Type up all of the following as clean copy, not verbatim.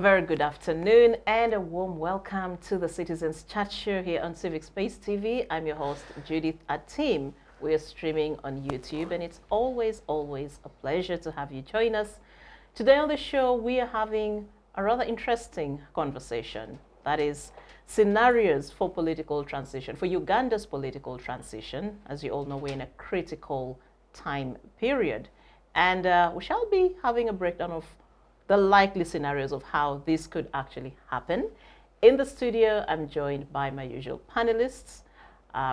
very good afternoon and a warm welcome to the Citizens Chat Show here on Civic Space TV. I'm your host, Judith Atim. We're streaming on YouTube and it's always a pleasure to have you join us. Today on the show, we are having a rather interesting conversation. That is scenarios for political transition, for Uganda's political transition. As you all know, we're in a critical time period. And we shall be having a breakdown of the likely scenarios of how this could actually happen. In the studio, I'm joined by my usual panelists.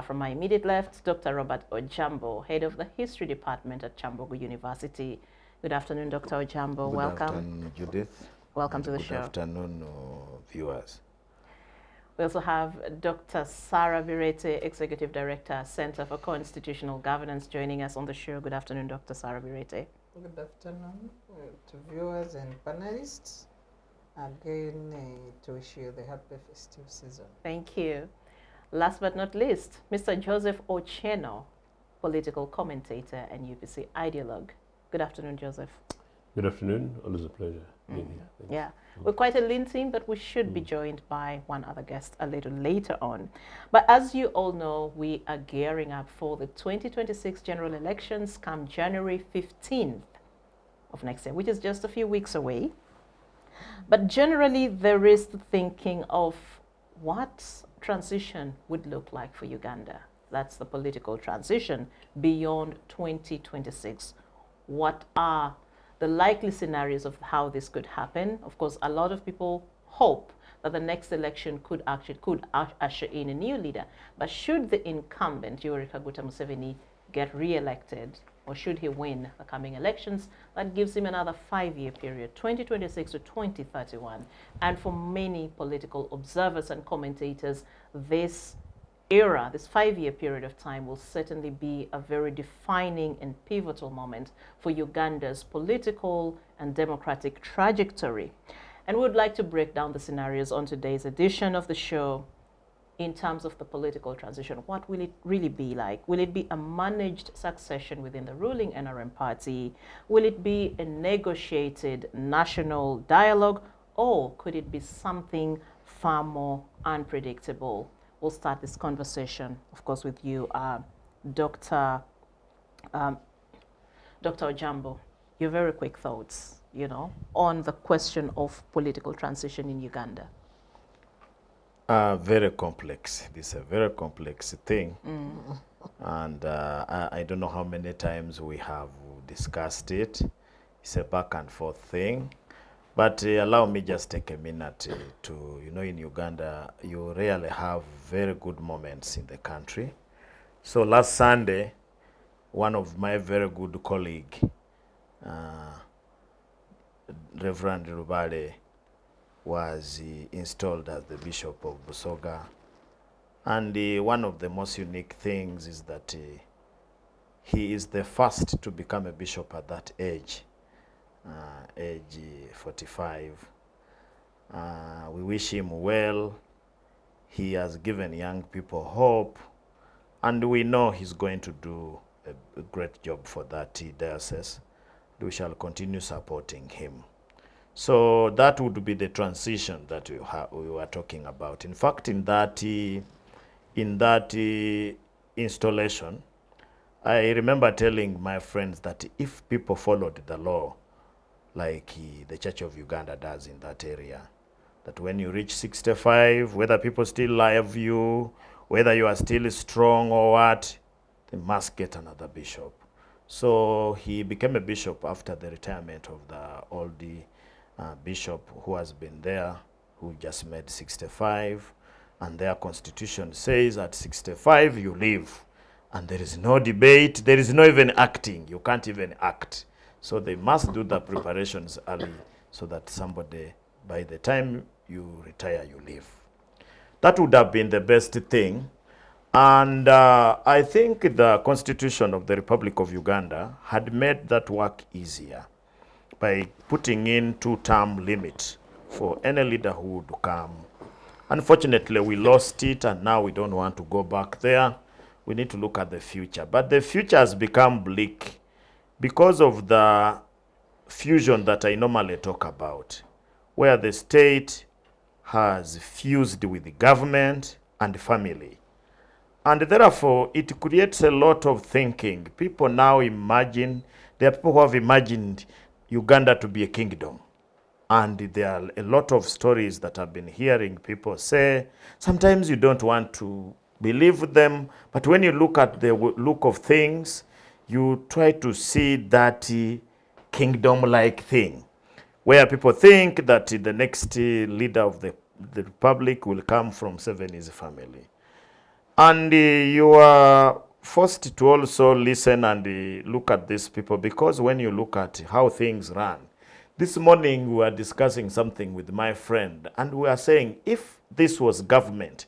From my immediate left, Dr. Robert Ojiambo, head of the History Department at Kyambongo University. Good afternoon, Dr. Ojiambo. Welcome. Good afternoon, Judith. Welcome to the show. Good afternoon, viewers. We also have Dr. Sarah Bireete, Executive Director, Center for Constitutional Governance, joining us on the show. Good afternoon, Dr. Sarah Bireete. Good afternoon to viewers and panelists. Again, to wish you the happy festive season. Thank you. Last but not least, Mr. Joseph Ochieno, political commentator and UPC Idelogue. Good afternoon, Joseph. Good afternoon. Always a pleasure being here. Thanks. Yeah, we're quite a lean team, but we should be joined by one other guest a little later on. But as you all know, we are gearing up for the 2026 general elections come January 15th of next year, which is just a few weeks away. But generally, there is the thinking of what transition would look like for Uganda. That's the political transition beyond 2026. What are the likely scenarios of how this could happen? Of course, a lot of people hope that the next election could usher in a new leader. But should the incumbent, Yoweri Kaguta Museveni, get re-elected, or should he win the coming elections, that gives him another 5-year period, 2026 to 2031. And for many political observers and commentators, this era, this 5-year period of time, will certainly be a very defining and pivotal moment for Uganda's political and democratic trajectory. And we would like to break down the scenarios on today's edition of the show in terms of the political transition. What will it really be like? Will it be a managed succession within the ruling NRM party? Will it be a negotiated national dialogue? Or could it be something far more unpredictable? We'll start this conversation, of course, with you, Dr. Ojiambo. Your very quick thoughts, on the question of political transition in Uganda. Very complex. This is a very complex thing. And I don't know how many times we have discussed it. It's a back and forth thing. But allow me just take a minute to, in Uganda, you rarely have very good moments in the country. So last Sunday, one of my very good colleagues, Reverend Rubale, was installed as the Bishop of Busoga. And one of the most unique things is that he is the first to become a bishop at that age. Age 45. We wish him well. He has given young people hope, and we know he's going to do a great job for that diocese. We shall continue supporting him. So that would be the transition that we were talking about. In fact, in that installation, I remember telling my friends that if people followed the law, like the Church of Uganda does in that area, that when you reach 65, whether people still love you, whether you are still strong or what, they must get another bishop. So he became a bishop after the retirement of the old bishop who has been there, who just made 65. And their constitution says at 65 you leave. And there is no debate, there is no even acting. You can't even act. So they must do the preparations early so that somebody, by the time you retire, you leave. That would have been the best thing. And I think the Constitution of the Republic of Uganda had made that work easier by putting in 2-term limit for any leader who would come. Unfortunately, we lost it, and now we don't want to go back there. We need to look at the future. But the future has become bleak because of the fusion that I normally talk about. where the state has fused with the government and family. And therefore, it creates a lot of thinking. People now imagine, there are people who have imagined Uganda to be a kingdom. And there are a lot of stories that I've been hearing people say. Sometimes you don't want to believe them, but when you look at the look of things, you try to see that kingdom-like thing, where people think that the next leader of the republic will come from Seven's family. And you are forced to also listen and look at these people, because when you look at how things run, this morning we were discussing something with my friend, and we are saying if this was government,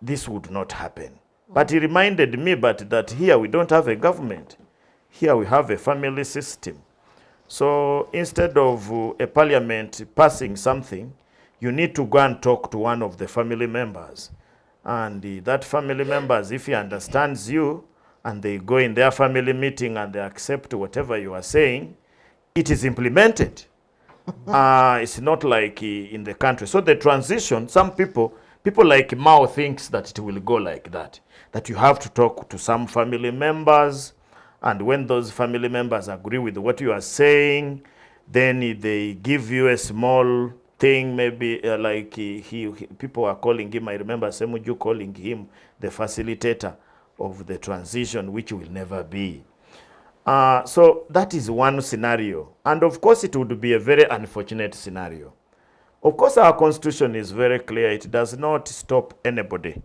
this would not happen. But he reminded me that here we don't have a government. Here we have a family system. So instead of a parliament passing something, you need to go and talk to one of the family members. And that family members, if he understands you, and they go in their family meeting and they accept whatever you are saying, it is implemented. It's not like in the country. So the transition, some people like Mao thinks that it will go like that you have to talk to some family members, and when those family members agree with what you are saying, then they give you a small thing, maybe like people are calling him, I remember Semuju calling him the facilitator of the transition, which will never be. So that is one scenario. And of course, it would be a very unfortunate scenario. Of course, our constitution is very clear. It does not stop anybody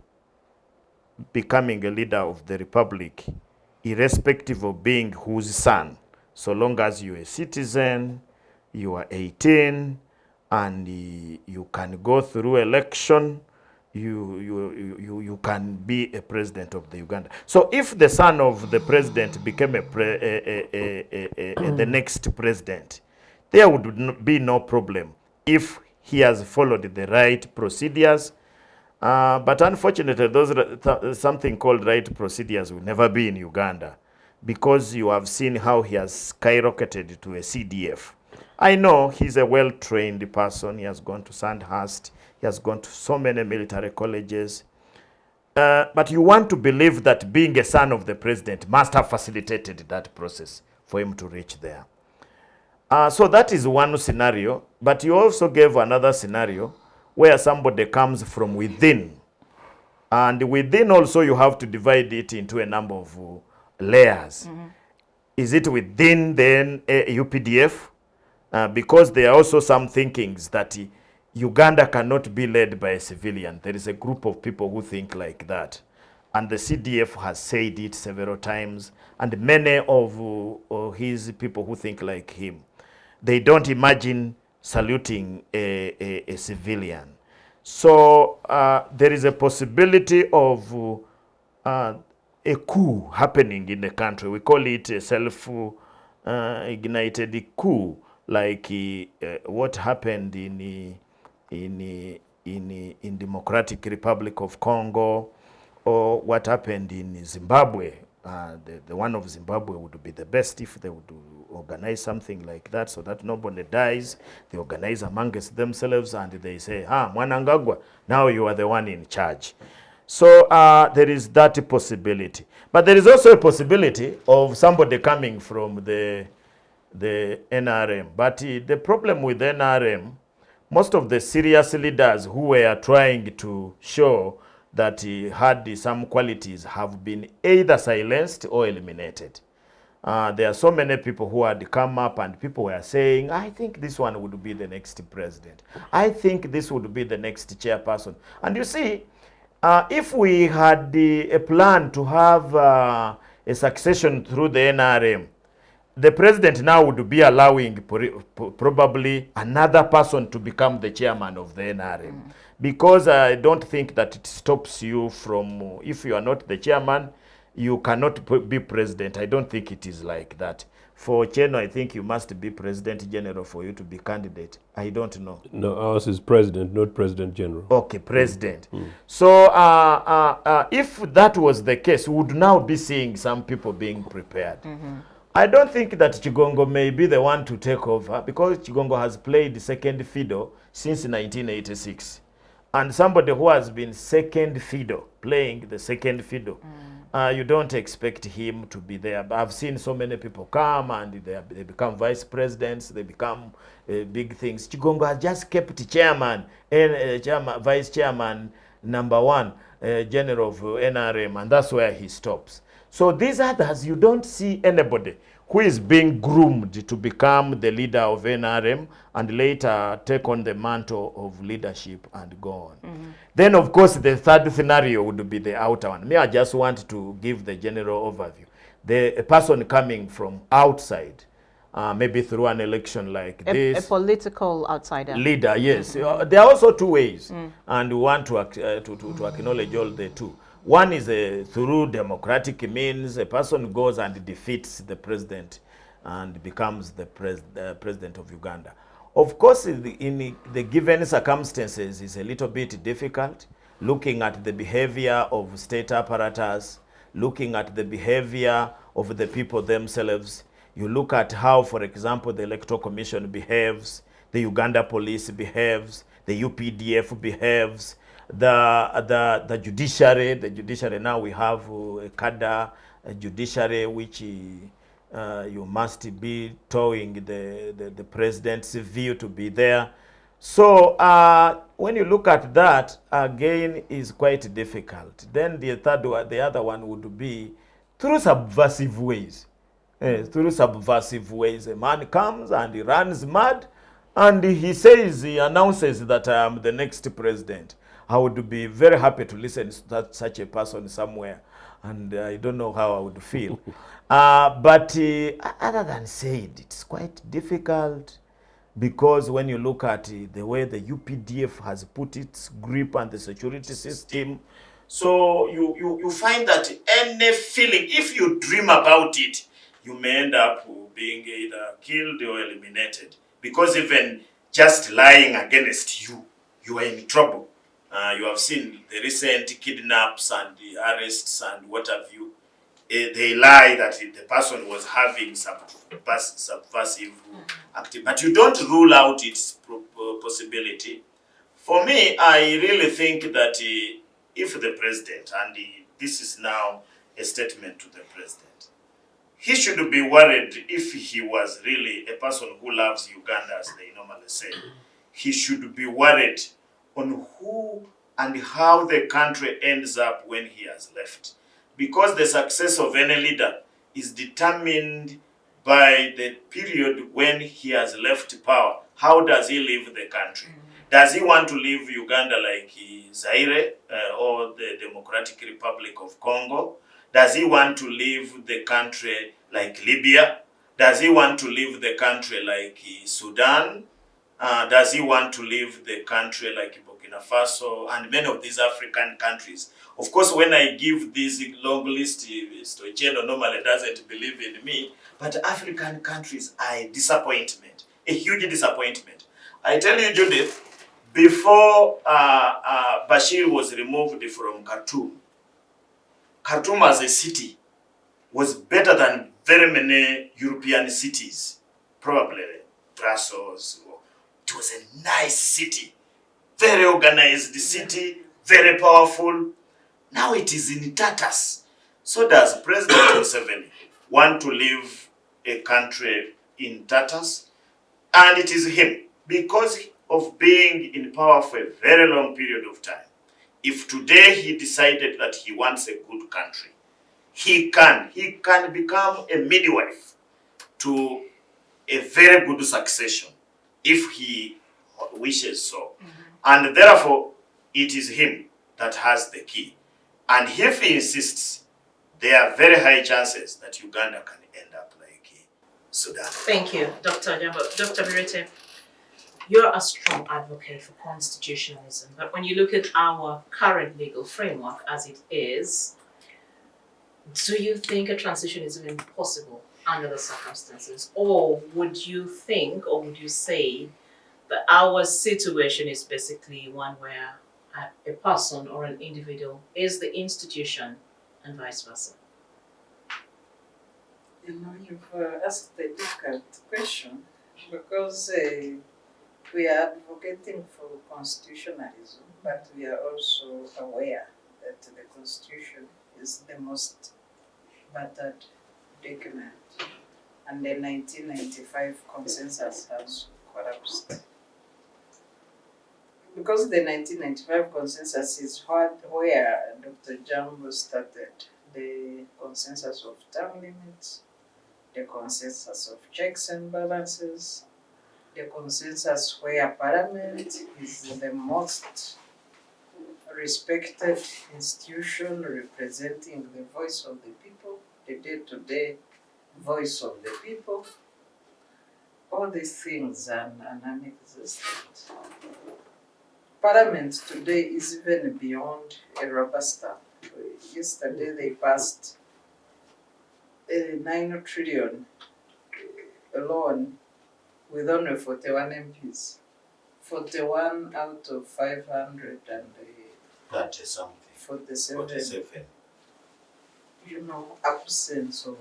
becoming a leader of the republic, irrespective of being whose son, so long as you're a citizen, you are 18, and you can go through election, you can be a president of the Uganda. So if the son of the president became the next president, there would be no problem if he has followed the right procedures. But unfortunately, those something called right procedures will never be in Uganda, because you have seen how he has skyrocketed to a CDF. I know he's a well-trained person. He has gone to Sandhurst. He has gone to so many military colleges. But you want to believe that being a son of the president must have facilitated that process for him to reach there. So that is one scenario. But you also gave another scenario where somebody comes from within. And within also you have to divide it into a number of layers. Mm-hmm. Is it within then UPDF? Because there are also some thinkings that Uganda cannot be led by a civilian. There is a group of people who think like that. And the CDF has said it several times. And many of his people who think like him, they don't imagine saluting a civilian. So there is a possibility of a coup happening in the country. We call it a self-ignited coup, like what happened in Democratic Republic of Congo, or what happened in Zimbabwe. The one of Zimbabwe would be the best if they would organize something like that, so that nobody dies. They organize amongst themselves and they say, Mwanangagwa, now you are the one in charge. So there is that possibility. But there is also a possibility of somebody coming from the NRM. But the problem with NRM, most of the serious leaders who were trying to show that he had some qualities have been either silenced or eliminated. There are so many people who had come up and people were saying, I think this one would be the next president. I think this would be the next chairperson. And you see, if we had a plan to have a succession through the NRM, the president now would be allowing probably another person to become the chairman of the NRM. Because I don't think that it stops you from, if you are not the chairman, you cannot be president. I don't think it is like that. For Ochieno, I think you must be president general for you to be candidate. I don't know. No, ours is president, not president general. Okay, president. So if that was the case, we would now be seeing some people being prepared. I don't think that Chigongo may be the one to take over because Chigongo has played second fiddle since 1986. And somebody who has been second fiddle, playing the second fiddle, you don't expect him to be there. I've seen so many people come and they become vice presidents, they become big things. Chigongo has just kept chairman, vice chairman, number one, general of NRM, and that's where he stops. So these others, you don't see anybody who is being groomed to become the leader of NRM and later take on the mantle of leadership and go on. Then, of course, the third scenario would be the outer one. Me, I just want to give the general overview. A person coming from outside, maybe through an election like this. A political outsider. Leader, yes. There are also two ways, and we want to acknowledge all the two. One is through democratic means, a person goes and defeats the president and becomes the president of Uganda. Of course, in the given circumstances, it's a little bit difficult, looking at the behavior of state apparatus, looking at the behavior of the people themselves. You look at how, for example, the Electoral Commission behaves, the Uganda police behaves, the UPDF behaves, the judiciary now we have a cadre judiciary which you must be towing the president's view to be there. So when you look at that, again, is quite difficult. Then the other one would be through subversive ways. Through subversive ways, a man comes and he runs mad and he announces that I am the next president. I would be very happy to listen to such a person somewhere, and I don't know how I would feel. But other than said, it's quite difficult because when you look at the way the UPDF has put its grip on the security system, so you find that any feeling, if you dream about it, you may end up being either killed or eliminated. Because even just lying against you, you are in trouble. You have seen the recent kidnaps and the arrests and what have you. They lie that the person was having some subversive activity. But you don't rule out its possibility. For me, I really think that if the president, and this is now a statement to the president, he should be worried if he was really a person who loves Uganda, as they normally say. He should be worried on who and how the country ends up when he has left. Because the success of any leader is determined by the period when he has left power. How does he leave the country? Does he want to leave Uganda like Zaire or the Democratic Republic of Congo? Does he want to leave the country like Libya? Does he want to leave the country like Sudan? Does he want to leave the country like Burkina Faso and many of these African countries? Of course, when I give this long list, Mr. Ochieno normally doesn't believe in me, but African countries are a disappointment, a huge disappointment. I tell you, Judith, before Bashir was removed from Khartoum, Khartoum as a city was better than very many European cities, probably Brussels. It was a nice city, very organized city, very powerful. Now it is in tatters. So does President Museveni want to leave a country in tatters? And it is him, because of being in power for a very long period of time. If today he decided that he wants a good country, he can become a midwife to a very good succession if he wishes so. And therefore, it is him that has the key. And if he insists, there are very high chances that Uganda can end up like Sudan. Thank you, Dr. Ojiambo. Dr. Bireete, you're a strong advocate for constitutionalism, but when you look at our current legal framework as it is, do you think a transition is even possible under the circumstances? Or would you think, or would you say that our situation is basically one where a person or an individual is the institution and vice versa? You've asked a difficult question because we are advocating for constitutionalism, but we are also aware that the constitution is the most battered document, and the 1995 consensus has collapsed. Because the 1995 consensus is where Dr. Jambo started, the consensus of term limits, the consensus of checks and balances, the consensus where Parliament is the most respected institution representing the voice of the people, the day-to-day voice of the people. All these things are non-existent. Parliament today is even beyond a rubber stamp. Yesterday they passed a 9 trillion loan with only 41 MPs. 41 out of 547. You know, absence of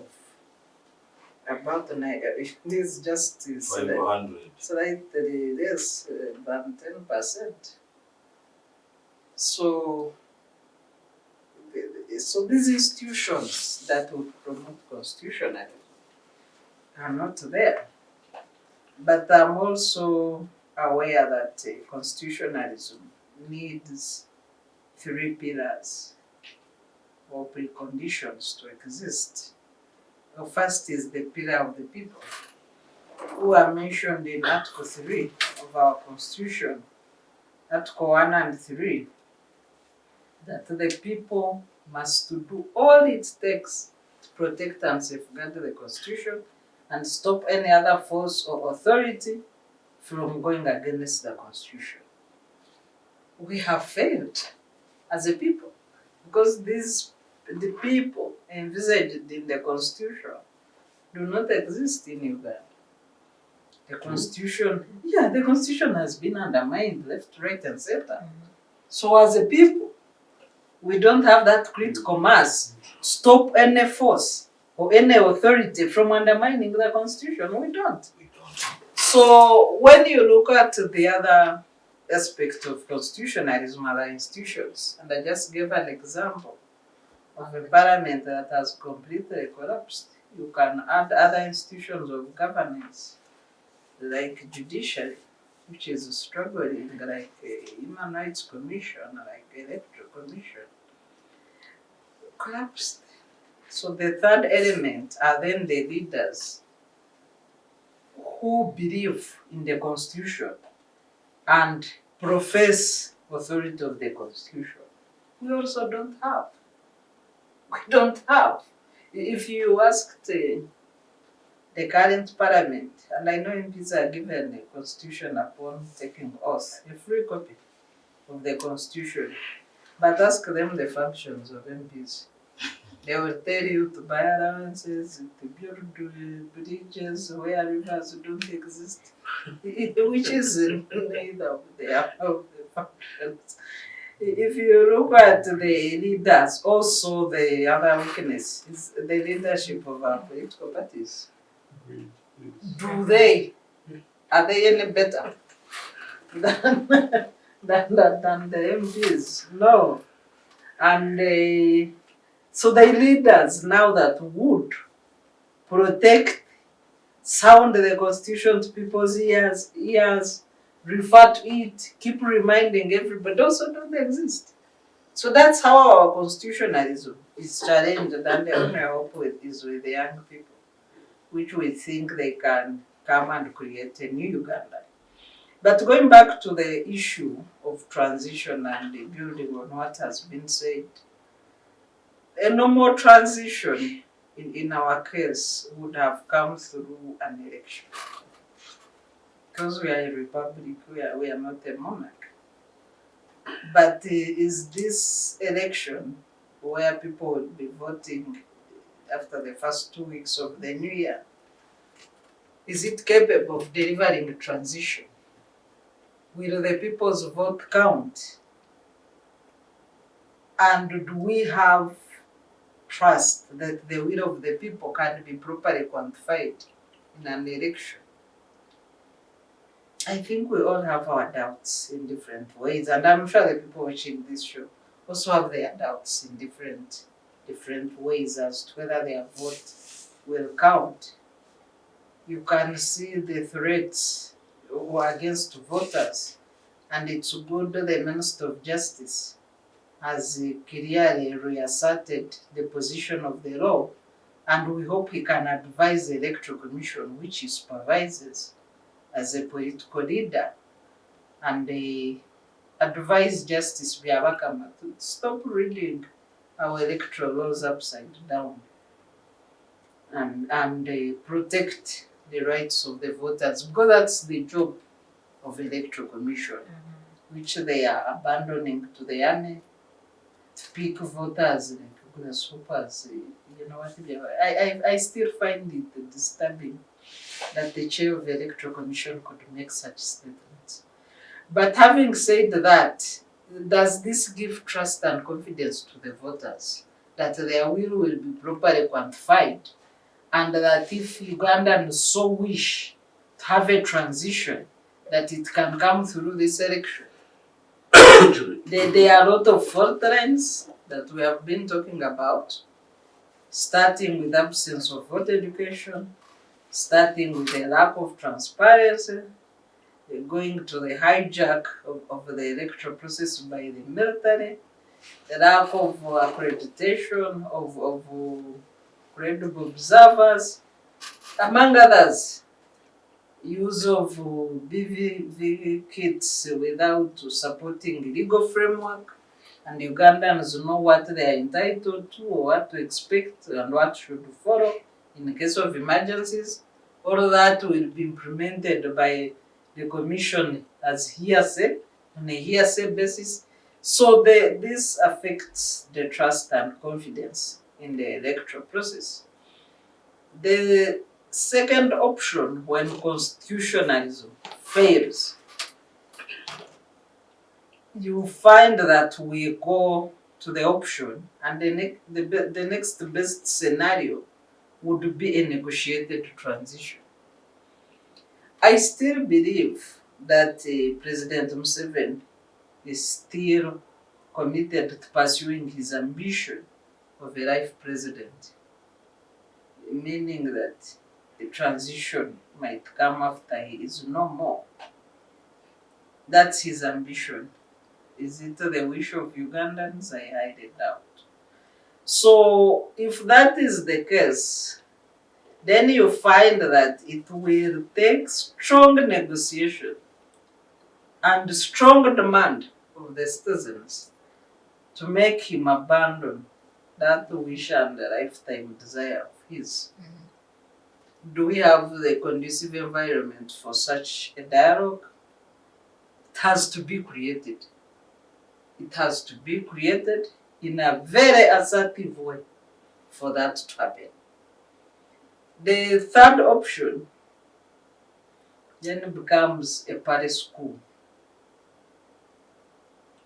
about 9. This is just 500. Slightly less than 10%. So these institutions that would promote constitutionalism are not there. But I'm also aware that constitutionalism needs 3 pillars or preconditions to exist. The first is the pillar of the people, who are mentioned in Article 3 of our Constitution, Article 1 and 3, that the people must do all it takes to protect and safeguard the Constitution and stop any other force or authority from going against the Constitution. We have failed as a people because the people envisaged in the Constitution do not exist in Uganda. The Constitution, the Constitution has been undermined left, right, and center. So as a people, we don't have that critical mass to stop any force or any authority from undermining the Constitution. We don't. So when you look at the other aspect of constitutionalism, other institutions, and I just gave an example of a parliament that has completely collapsed, you can add other institutions of governance like judiciary, which is struggling, like Human Rights Commission, like Electoral Commission, collapsed. So the third element are then the leaders who believe in the Constitution and profess authority of the Constitution. We also don't have. We don't have. If you asked the current parliament, and I know MPs are given the Constitution upon taking oath, a free copy of the Constitution, but ask them the functions of MPs. They will tell you to buy allowances, to build bridges where rivers don't exist, which is neither of the functions. If you look at the leaders, also the other weakness is the leadership of our political parties. Are they any better than the MPs? No. And so the leaders now that would protect, sound the Constitution to people's ears, refer to it, keep reminding everybody, also don't exist. So that's how our constitutionalism is challenged, and the only hope is with the young people, which we think they can come and create a new Uganda. But going back to the issue of transition and the building on what has been said, a normal transition in our case would have come through an election. Because we are a republic, we are not a monarch. But is this election where people will be voting after the first 2 weeks of the new year, is it capable of delivering a transition? Will the people's vote count? And do we have trust that the will of the people can be properly quantified in an election. I think we all have our doubts in different ways, and I'm sure the people watching this show also have their doubts in different ways as to whether their vote will count. You can see the threats against voters, and it's good the Minister of Justice has clearly reasserted the position of the law, and we hope he can advise the Electoral Commission, which he supervises as a political leader, and advise Justice Byabakama to stop reading our electoral laws upside down and protect the rights of the voters, because that's the job of Electoral Commission, which they are abandoning to the army to pick voters like grasshoppers. You know what? I still find it disturbing that the chair of the Electoral Commission could make such statements. But having said that, does this give trust and confidence to the voters that their will be properly quantified, and that if Ugandans so wish to have a transition, that it can come through this election? There are a lot of fault lines that we have been talking about, starting with absence of voter education, starting with the lack of transparency, going to the hijack of the electoral process by the military, the lack of accreditation of credible observers, among others, use of BVV kits without supporting legal framework, and Ugandans know what they are entitled to or what to expect and what should follow in case of emergencies. All that will be implemented by the Commission as hearsay, on a hearsay basis. So this affects the trust and confidence in the electoral process. The second option, when constitutionalism fails, you find that we go to the option, and the next best scenario would be a negotiated transition. I still believe that President Museveni is still committed to pursuing his ambition of a life president, meaning that the transition might come after he is no more. That's his ambition. Is it the wish of Ugandans? I highly doubt. So if that is the case, then you find that it will take strong negotiation and strong demand of the citizens to make him abandon that wish and the lifetime desire of his. Do we have the conducive environment for such a dialogue? It has to be created. It has to be created in a very assertive way for that to happen. The third option then becomes a party school.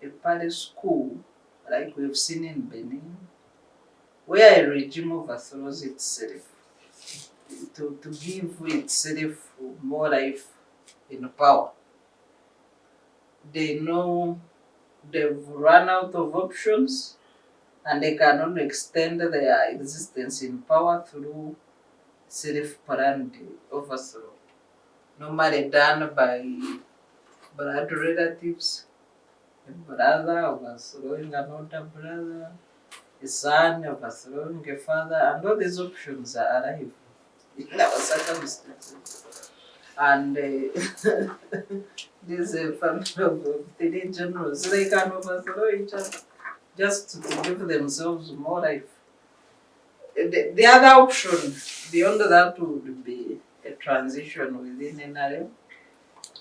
A party school, like we've seen in Benin, where a regime overthrows itself to give itself more life in power. They know they've run out of options, and they can only extend their existence in power through self-planned overthrow, normally done by blood relatives, a brother overthrowing another brother, a son overthrowing a father, and all these options are alive in our circumstances. And there's a family of 3 generals, they can overthrow each other just to give themselves more life. The other option beyond that would be a transition within NRM,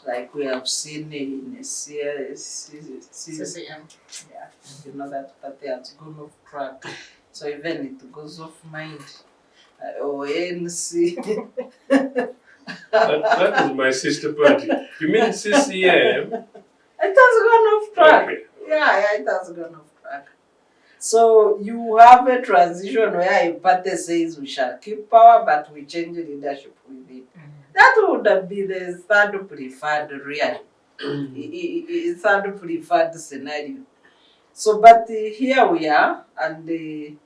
like we have seen in CCM. Yeah, you know that party has gone off track, so even it goes off mind. Or ANC. That is my sister party. You mean CCM? It has gone off track. Okay. Yeah, it has gone off track. So you have a transition where a party says we shall keep power, but we change leadership within. That would be the third preferred, really. Third preferred scenario. So, but here we are, and you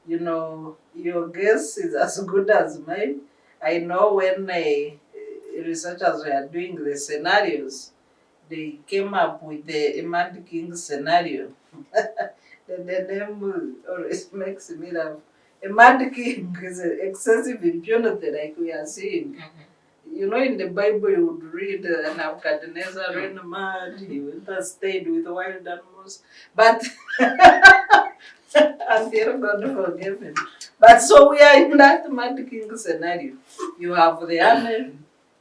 know, your guess is as good as mine. I know when researchers were doing the scenarios, they came up with the Mad King scenario. The name always makes me laugh. A Mad King is excessive impunity, like we are seeing. You know, in the Bible, you would read Nebuchadnezzar ran mad, he went and stayed with wild animals. But until God forgave him. But so we are in that Mad King scenario. You have the army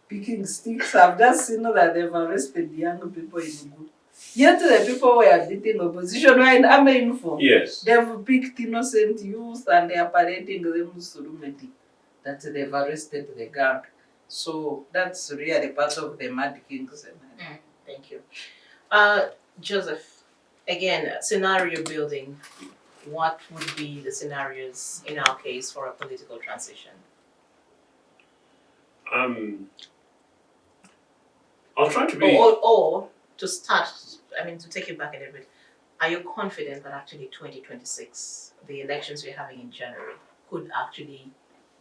picking sticks. I've just seen that they've arrested young people in Uganda. Yet the people who are beating opposition were in army uniform. Yes. They've picked innocent youth and they are parading them through Medi. That they've arrested the gang. So that's really part of the Mad King scenario. Thank you. Joseph, again, scenario building. What would be the scenarios in our case for a political transition? I'll try to be. Or to start, I mean, to take it back a little bit, are you confident that actually 2026, the elections we're having in January, could actually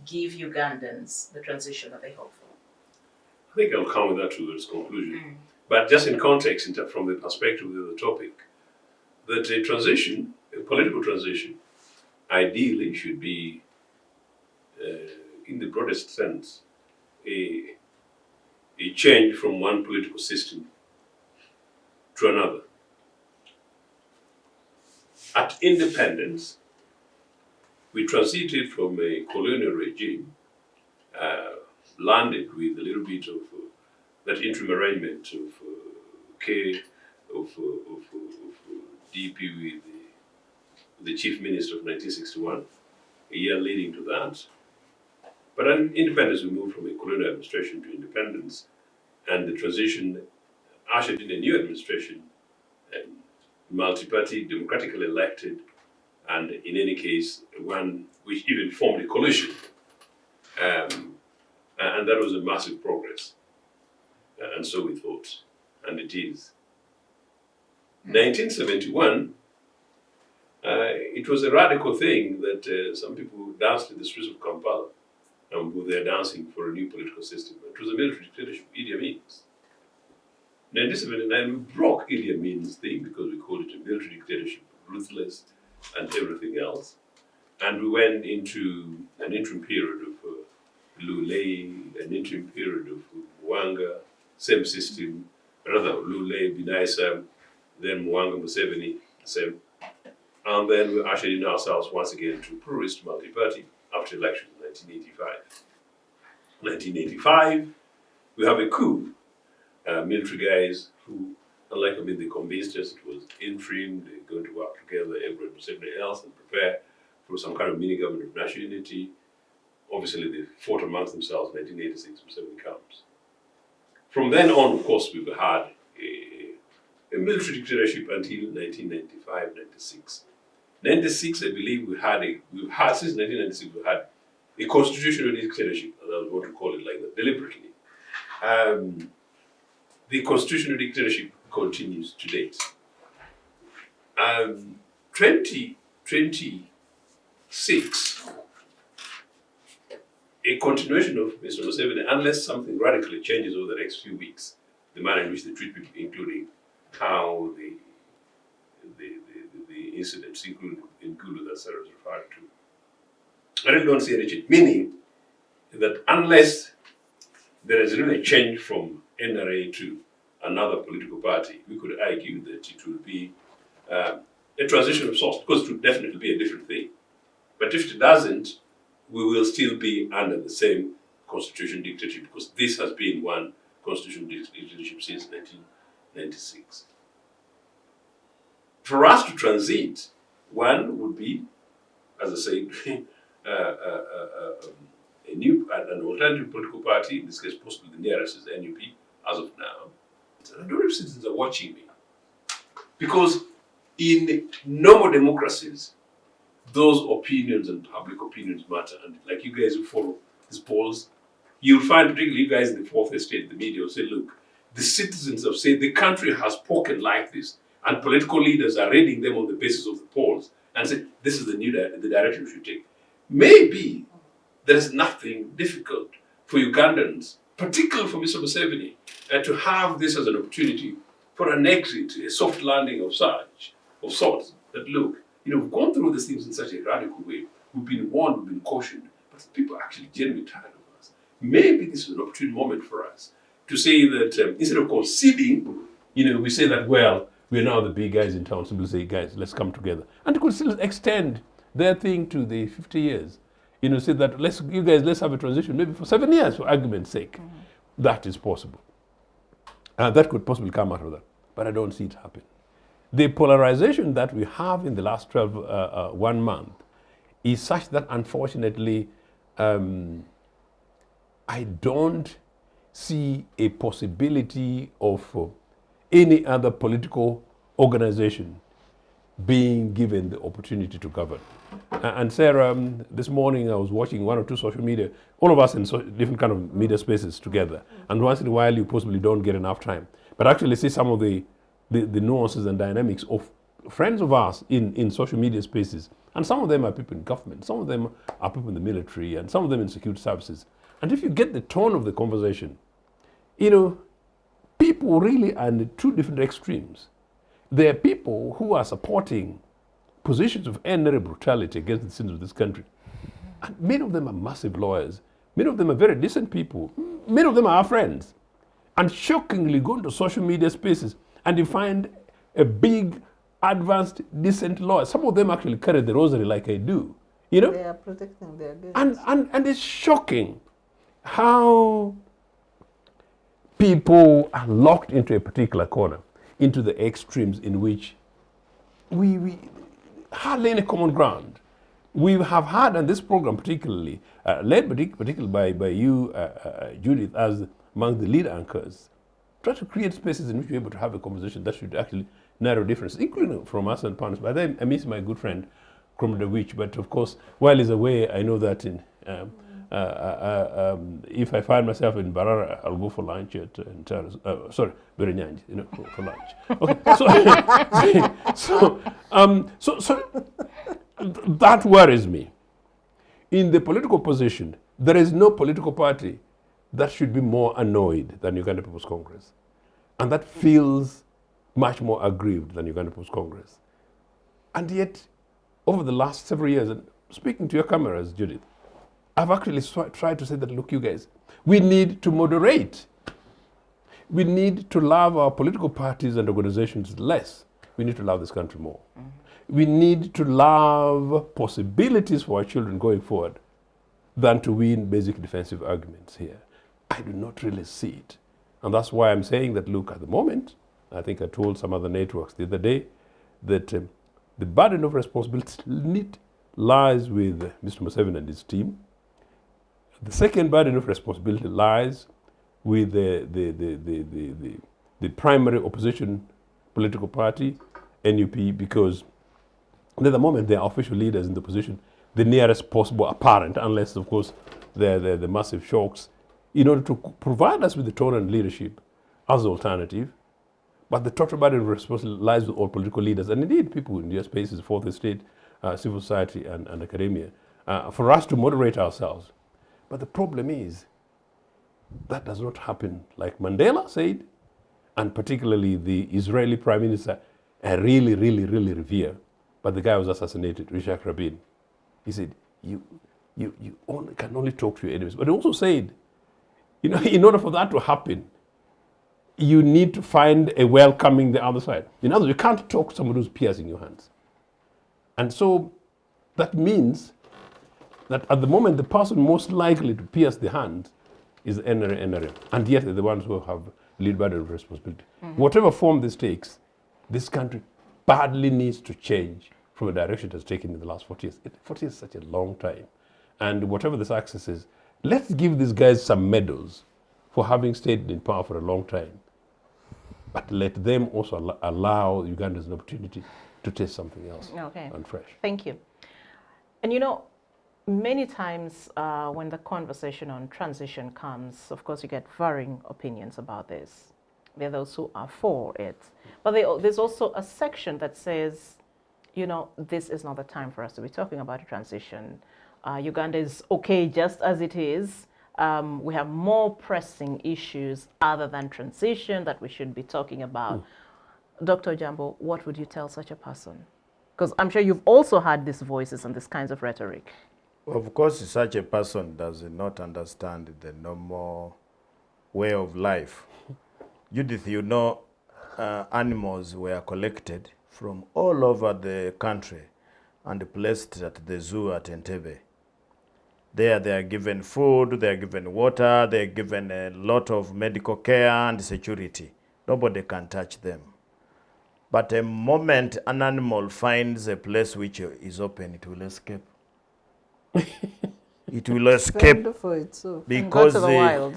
give Ugandans the transition that they hope for? I think I'll come with that to its conclusion. But just in context, from the perspective of the topic, that a transition, a political transition, ideally should be, in the broadest sense, a change from one political system to another. At independence, we transited from a colonial regime, landed with a little bit of that interim arrangement of DP with the chief minister of 1961, a year leading to that. But at independence, we moved from a colonial administration to independence, and the transition ushered in a new administration, multi-party, democratically elected, and in any case, one which even formed a coalition. And that was a massive progress. And so we thought, and it is. 1971, it was a radical thing that some people danced in the streets of Kampala, and were there dancing for a new political system. It was a military dictatorship, Idi Amin's. 1979, we broke Idi Amin's thing because we called it a military dictatorship, ruthless and everything else. And we went into an interim period of Lule, an interim period of Mwanga, same system, rather Lule, Binaisa, then Mwanga, Museveni, same. And then we ushered in ourselves once again to pluralist multi-party after election in 1985. 1985, we have a coup. Military guys who, unlike they convinced us it was interim, they're going to work together, everyone with everybody else, and prepare for some kind of mini government of national unity. Obviously, they fought amongst themselves. 1986, Museveni comes. From then on, of course, we've had a military dictatorship until 1995, 96. 96, I believe we've had since 1996, we've had a constitutional dictatorship, and I want to call it like that deliberately. The constitutional dictatorship continues to date. 2026, a continuation of Mr. Museveni, unless something radically changes over the next few weeks, the manner in which they treat people, including how the incidents in Gulu that Sarah was referring to. I really don't see any change, meaning that unless there is really a change from NRA to another political party, we could argue that it will be a transition of sorts, because it would definitely be a different thing. But if it doesn't, we will still be under the same constitutional dictatorship, because this has been one constitutional dictatorship since 1996. For us to transit, one would be, as I said, an alternative political party, in this case possibly the nearest is the NUP, as of now. I don't know if citizens are watching me, because in normal democracies, those opinions and public opinions matter. And like you guys who follow these polls, you'll find, particularly you guys in the fourth estate, the media will say, look, the citizens have said the country has spoken like this, and political leaders are rating them on the basis of the polls and say, this is the direction we should take. Maybe there is nothing difficult for Ugandans, particularly for Mr. Museveni, to have this as an opportunity for an exit, a soft landing of sorts, that look, we've gone through these things in such a radical way. We've been warned, we've been cautioned, but people are actually genuinely tired of us. Maybe this is an opportune moment for us to say that instead of conceding, we say that, well, we're now the big guys in town, so we'll say, guys, let's come together. And they could still extend their thing to the 50 years. Say that, let's have a transition, maybe for 7 years, for argument's sake. That is possible. That could possibly come out of that, but I don't see it happen. The polarization that we have in the last 1 month is such that, unfortunately, I don't see a possibility of any other political organization being given the opportunity to govern. And Sarah, this morning I was watching 1 or 2 social media, all of us in different kind of media spaces together. And once in a while you possibly don't get enough time. But actually see some of the nuances and dynamics of friends of ours in social media spaces. And some of them are people in government, some of them are people in the military, and some of them in security services. And if you get the tone of the conversation, people really are in 2 different extremes. There are people who are supporting positions of ordinary brutality against the citizens of this country. And many of them are massive lawyers. Many of them are very decent people. Many of them are our friends. And shockingly go into social media spaces and you find a big, advanced, decent lawyer. Some of them actually carry the rosary like I do. They are protecting their goods. And it's shocking how people are locked into a particular corner, into the extremes in which we hardly any common ground. We have had, on this program particularly, led particularly by you, Judith, as among the lead anchors, try to create spaces in which we're able to have a conversation that should actually narrow differences, including from us and partners. By then, I miss my good friend, Cromwell Witch, but of course, while he's away, I know that if I find myself in Barara, I'll go for lunch at Bireete, for lunch. Okay, so that worries me. In the political position, there is no political party that should be more annoyed than Uganda People's Congress, and that feels much more aggrieved than Uganda People's Congress. And yet, over the last several years, and speaking to your cameras, Judith, I've actually tried to say that, look, you guys, we need to moderate. We need to love our political parties and organizations less. We need to love this country more. We need to love possibilities for our children going forward than to win basic defensive arguments here. I do not really see it. And that's why I'm saying that, look, at the moment, I think I told some other networks the other day that the burden of responsibility lies with Mr. Museveni and his team. The second burden of responsibility lies with the primary opposition political party, NUP, because at the moment they are official leaders in the position, the nearest possible apparent, unless of course they're the massive shocks, in order to provide us with the tone and leadership as an alternative. But the total burden of responsibility lies with all political leaders, and indeed people in their spaces, fourth estate, civil society and academia, for us to moderate ourselves. But the problem is that does not happen like Mandela said, and particularly the Israeli Prime Minister, I really, really, really revere, but the guy was assassinated, Yitzhak Rabin. He said, you can only talk to your enemies. But he also said, in order for that to happen, you need to find a welcoming the other side. In other words, you can't talk to someone who's piercing your hands. And so that means that at the moment, the person most likely to pierce the hand is the NRM, and yet they're the ones who have lead burden of responsibility. Whatever form this takes, this country badly needs to change from a direction it has taken in the last 40 years. 40 years is such a long time. And whatever this access is, let's give these guys some medals for having stayed in power for a long time. But let them also allow Ugandans an opportunity to taste something else Okay. and fresh. Thank you. And you know, many times when the conversation on transition comes, of course, you get varying opinions about this. There are those who are for it. But there's also a section that says, you know, this is not the time for us to be talking about a transition. Uganda is okay just as it is. We have more pressing issues other than transition that we should be talking about. Dr. Ojiambo, what would you tell such a person? Because I'm sure you've also had these voices and these kinds of rhetoric. Of course, such a person does not understand the normal way of life. Judith, you know, animals were collected from all over the country and placed at the zoo at Entebbe. There they are given food, they are given water, they are given a lot of medical care and security. Nobody can touch them. But the moment an animal finds a place which is open, it will escape. It will escape Fend for itself. because Go to the wild.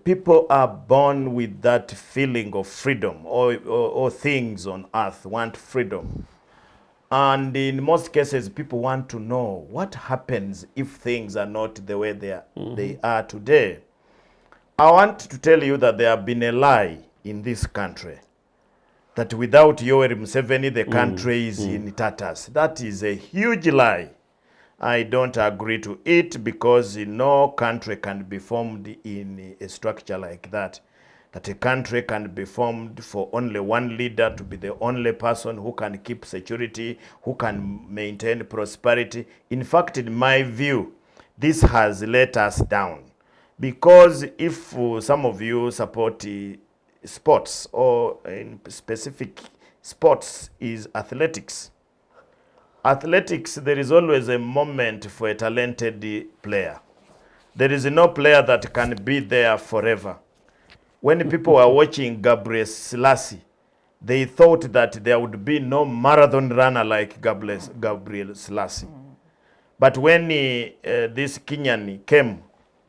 people are born with that feeling of freedom. Or things on earth want freedom. And in most cases, people want to know what happens if things are not the way they are today. I want to tell you that there have been a lie in this country that without Yoweri Museveni, the country is in tatters. That is a huge lie. I don't agree to it because no country can be formed in a structure like that. That a country can be formed for only one leader to be the only person who can keep security, who can maintain prosperity. In fact, in my view, this has let us down. Because if some of you support sports, or in specific sports is athletics. Athletics, there is always a moment for a talented player. There is no player that can be there forever. When people were watching Gabriel Selassie, they thought that there would be no marathon runner like Gabriel Selassie. But when this Kenyan came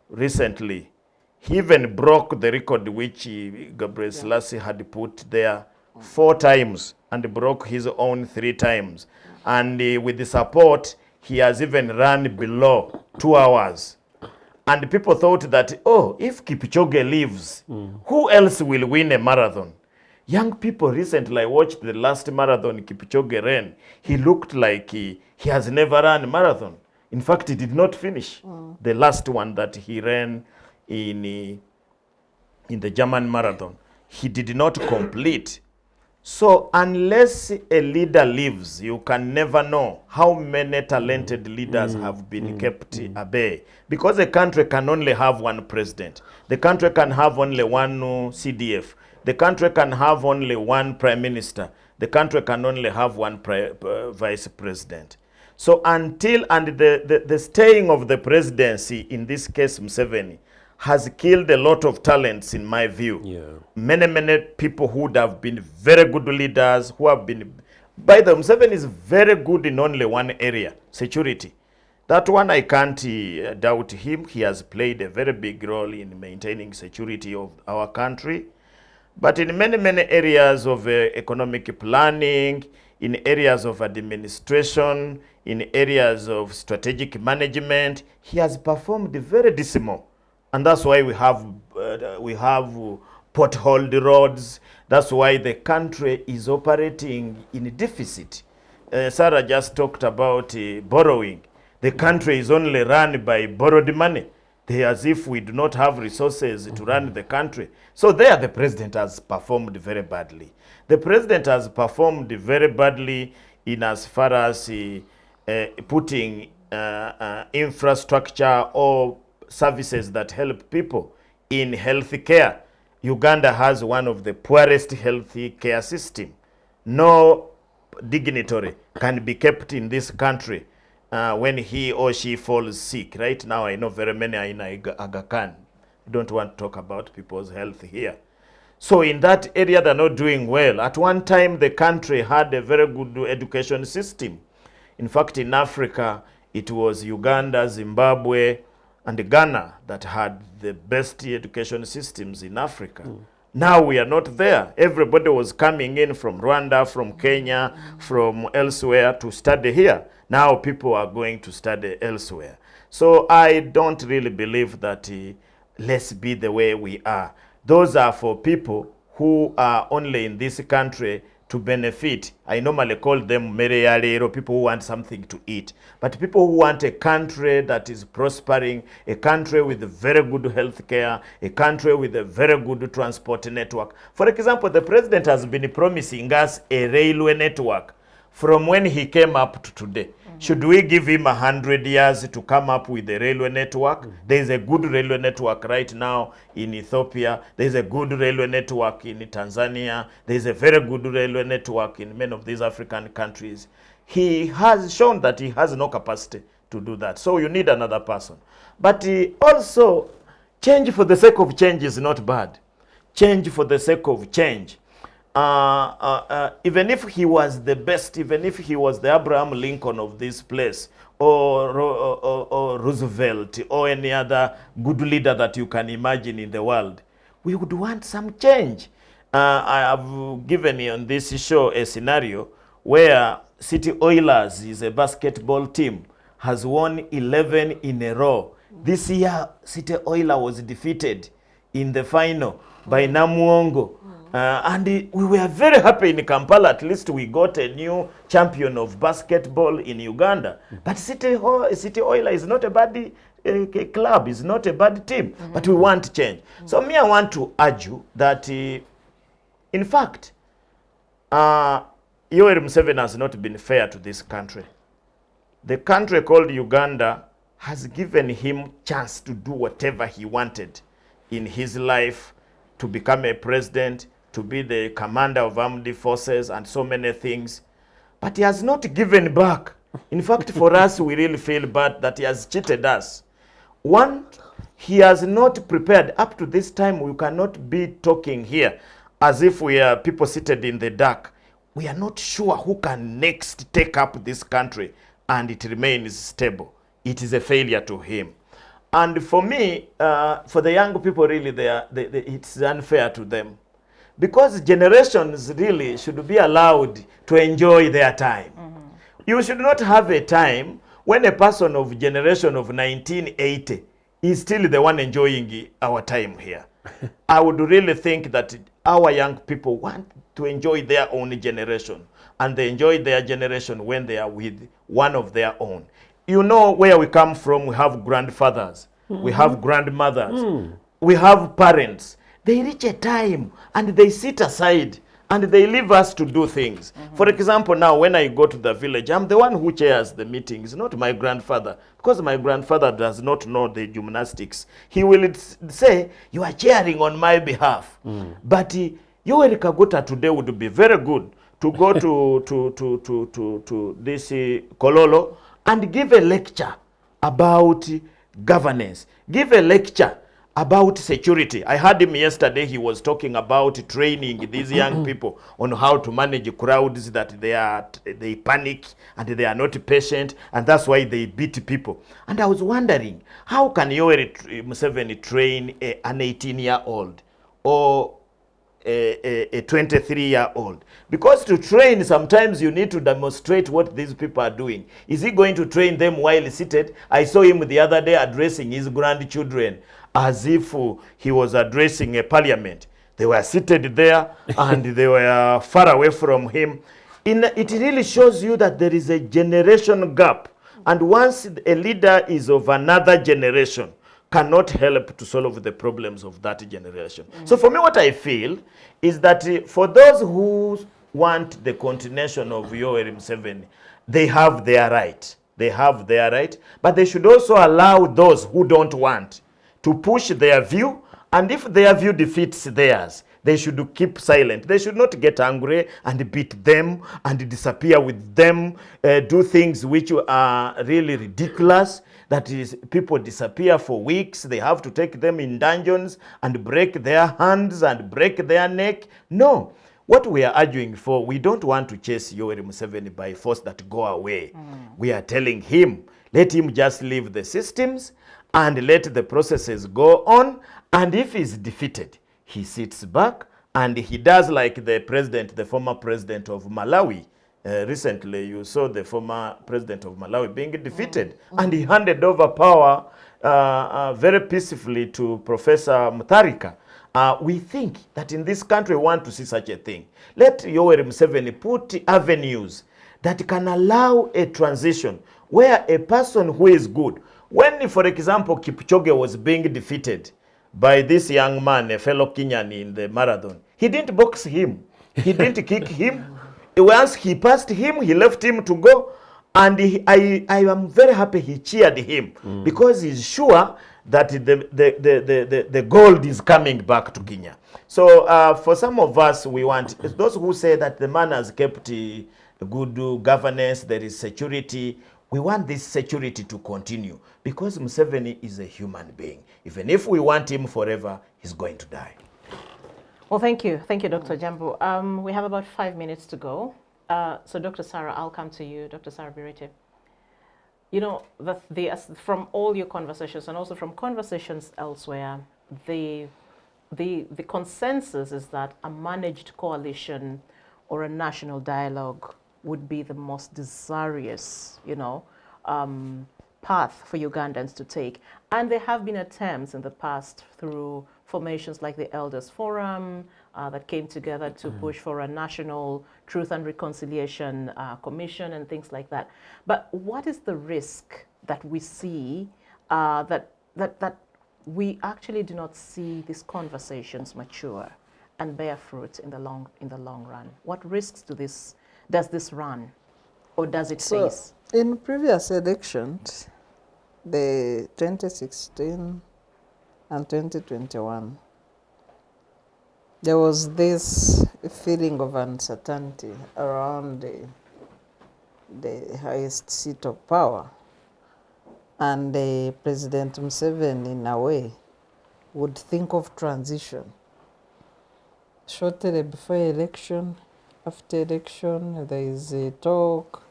recently, he even broke the record which Gabriel Selassie had put there 4 times and broke his own 3 times. And with the support, he has even run below 2 hours. And people thought that, oh, if Kipchoge leaves, who else will win a marathon? Young people recently watched the last marathon Kipchoge ran. He looked like he has never run a marathon. In fact, he did not finish the last one that he ran in the German marathon. He did not complete. So unless a leader leaves, you can never know how many talented leaders have been kept at bay. Because a country can only have one president. The country can have only one CDF. The country can have only one prime minister. The country can only have one vice president. So until, and the staying of the presidency, in this case Museveni, has killed a lot of talents in my view. Yeah. Many people who would have been very good leaders, who have been, by the way, Museveni is very good in only one area, security. That one I can't doubt him. He has played a very big role in maintaining security of our country. But in many areas of economic planning, in areas of administration, in areas of strategic management, he has performed very dismal. And that's why we have potholed roads. That's why the country is operating in deficit. Sarah just talked about borrowing. The country is only run by borrowed money. They as if we do not have resources to run the country. So there the president has performed very badly. The president has performed very badly in as far as putting infrastructure or services that help people in health care. Uganda has one of the poorest health care system. No dignitary can be kept in this country when he or she falls sick. Right now, I know very many are in Aga Khan. I don't want to talk about people's health here. So in that area, they're not doing well. At one time, the country had a very good education system. In fact, in Africa, it was Uganda, Zimbabwe, and Ghana that had the best education systems in Africa. Now we are not there. Everybody was coming in from Rwanda, from Kenya, from elsewhere to study here. Now people are going to study elsewhere. So I don't really believe that let's be the way we are. Those are for people who are only in this country to benefit. I normally call them mereyalero, people who want something to eat. But people who want a country that is prospering, a country with very good health care, a country with a very good transport network. For example, the president has been promising us a railway network from when he came up to today. Should we give him 100 years to come up with a railway network? There is a good railway network right now in Ethiopia. There is a good railway network in Tanzania. There is a very good railway network in many of these African countries. He has shown that he has no capacity to do that. So you need another person. But also, change for the sake of change is not bad. Change for the sake of change. Even if he was the best, even if he was the Abraham Lincoln of this place, or Roosevelt, or any other good leader that you can imagine in the world, we would want some change. I have given you on this show a scenario where City Oilers is a basketball team, has won 11 in a row. This year, City Oilers was defeated in the final by Namuongo. And we were very happy in Kampala. At least we got a new champion of basketball in Uganda. But City Oilers is not a bad club, is not a bad team. But we want change. So me, I want to argue that, in fact, Yoweri Museveni has not been fair to this country. The country called Uganda has given him chance to do whatever he wanted in his life, to become a president, to be the commander of armed forces and so many things. But he has not given back. In fact, for us, we really feel bad that he has cheated us. One, he has not prepared. Up to this time, we cannot be talking here as if we are people seated in the dark. We are not sure who can next take up this country and it remains stable. It is a failure to him. And for me, for the young people, really, it's unfair to them. Because generations really should be allowed to enjoy their time. You should not have a time when a person of generation of 1980 is still the one enjoying our time here. I would really think that our young people want to enjoy their own generation. And they enjoy their generation when they are with one of their own. You know where we come from, we have grandfathers, we have grandmothers, we have parents. They reach a time and they sit aside and they leave us to do things. For example, now when I go to the village, I'm the one who chairs the meetings, not my grandfather, because my grandfather does not know the gymnastics. He will say, you are chairing on my behalf. But Yoweri Kaguta today would be very good to go to this Kololo and give a lecture about governance, give a lecture about security. I heard him yesterday. He was talking about training these young people on how to manage crowds, that they panic and they are not patient, and that's why they beat people. And I was wondering, how can Yoweri Museveni train an 18-year-old or a 23-year-old? Because to train, sometimes you need to demonstrate what these people are doing. Is he going to train them while seated? I saw him the other day addressing his grandchildren as if he was addressing a parliament. They were seated there and they were far away from him. It really shows you that there is a generation gap. And once a leader is of another generation, cannot help to solve the problems of that generation. So for me, what I feel is that for those who want the continuation of Yoweri Museveni, they have their right. They have their right, but they should also allow those who don't want to push their view, and if their view defeats theirs, they should keep silent. They should not get angry and beat them and disappear with them, do things which are really ridiculous. That is, people disappear for weeks. They have to take them in dungeons and break their hands and break their neck. No. What we are arguing for, we don't want to chase Yoweri Museveni by force that go away. We are telling him, let him just leave the systems and let the processes go on. And if he's defeated, he sits back and he does like the former president of Malawi. Recently, you saw the former president of Malawi being defeated, and he handed over power very peacefully to Professor Mutharika. We think that in this country we want to see such a thing. Let Yoweri Museveni put avenues that can allow a transition where a person who is good, when, for example, Kipchoge was being defeated by this young man, a fellow Kenyan in the marathon, he didn't box him. He didn't kick him. Once he passed him, he left him to go. And I am very happy he cheered him because he's sure that the gold is coming back to Kenya. So for some of us, we want, those who say that the man has kept good governance, there is security, we want this security to continue because Museveni is a human being. Even if we want him forever, he's going to die. Well, thank you. Thank you, Dr. Ojiambo. We have about 5 minutes to go. So, Dr. Sarah, I'll come to you, Dr. Sarah Bireete. You know, from all your conversations and also from conversations elsewhere, the consensus is that a managed coalition or a national dialogue would be the most desirous, path for Ugandans to take. And there have been attempts in the past through formations like the Elders Forum that came together to push for a national truth and reconciliation commission and things like that. But what is the risk that we see that we actually do not see these conversations mature and bear fruit in the long run? What risks does this run, or does it face? In previous elections, the 2016 and 2021, there was this feeling of uncertainty around the highest seat of power. And President Museveni, in a way, would think of transition. Shortly before election, after election, there is a talk,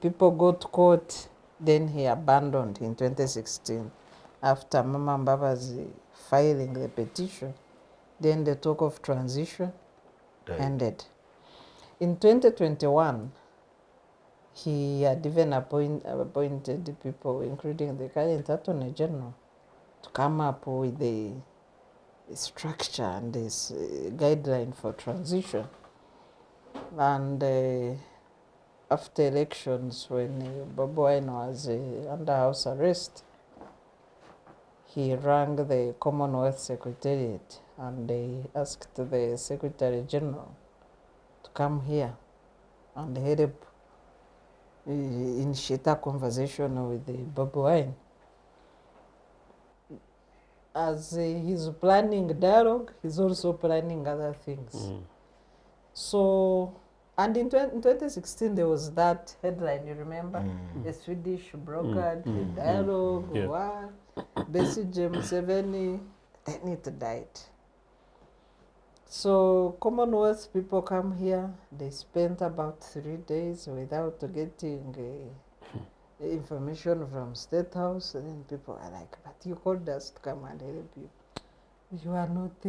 people got caught, then he abandoned in 2016. After Mama Mbabazi filing the petition, then the talk of transition ended. In 2021, he had even appointed people, including the current Attorney General, to come up with a structure and this guideline for transition. And after elections, when Bobi Wine was under house arrest, he rang the Commonwealth Secretariat and they asked the Secretary General to come here and help initiate a conversation with Bobi Wine. As he's planning dialogue, he's also planning other things. So, and in 2016 there was that headline, you remember? The Swedish brokered the dialogue, what? Besigye Museveni, then it died. So Commonwealth people come here, they spent about 3 days without getting information from State House, and then people are like, but you called us to come and help you. You are not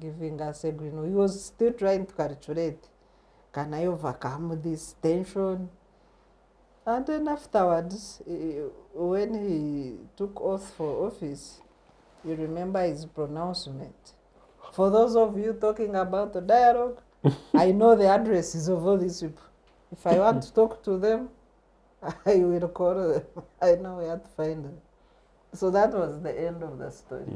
giving us a green. He was still trying to calculate, can I overcome this tension? And then afterwards, when he took oath for office, you remember his pronouncement. For those of you talking about the dialogue, I know the addresses of all these people. If I want to talk to them, I will call them. I know where to find them. So that was the end of the story.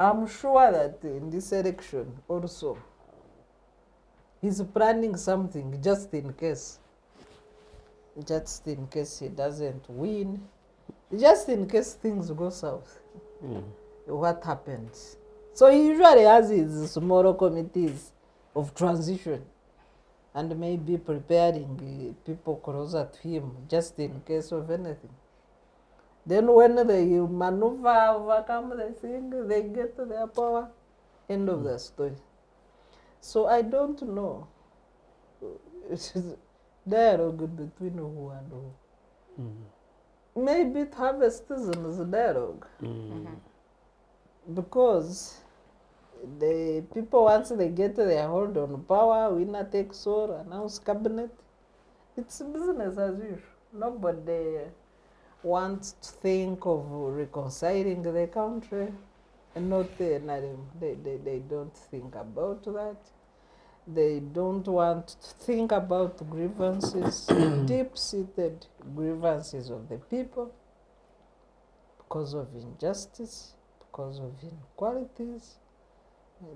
I'm sure that in this election also, he's planning something just in case. Just in case he doesn't win. Just in case things go south. What happens? So he usually has his smaller committees of transition and maybe preparing people closer to him just in case of anything. Then when they maneuver, overcome the thing, they get to their power. End of the story. So I don't know. Dialogue between who and who. Maybe harvest is a dialogue. Because the people, once they get their hold on power, winner takes all, announce cabinet, it's business as usual. Nobody wants to think of reconciling the country. Not they don't think about that. They don't want to think about grievances, deep-seated grievances of the people because of injustice, because of inequalities,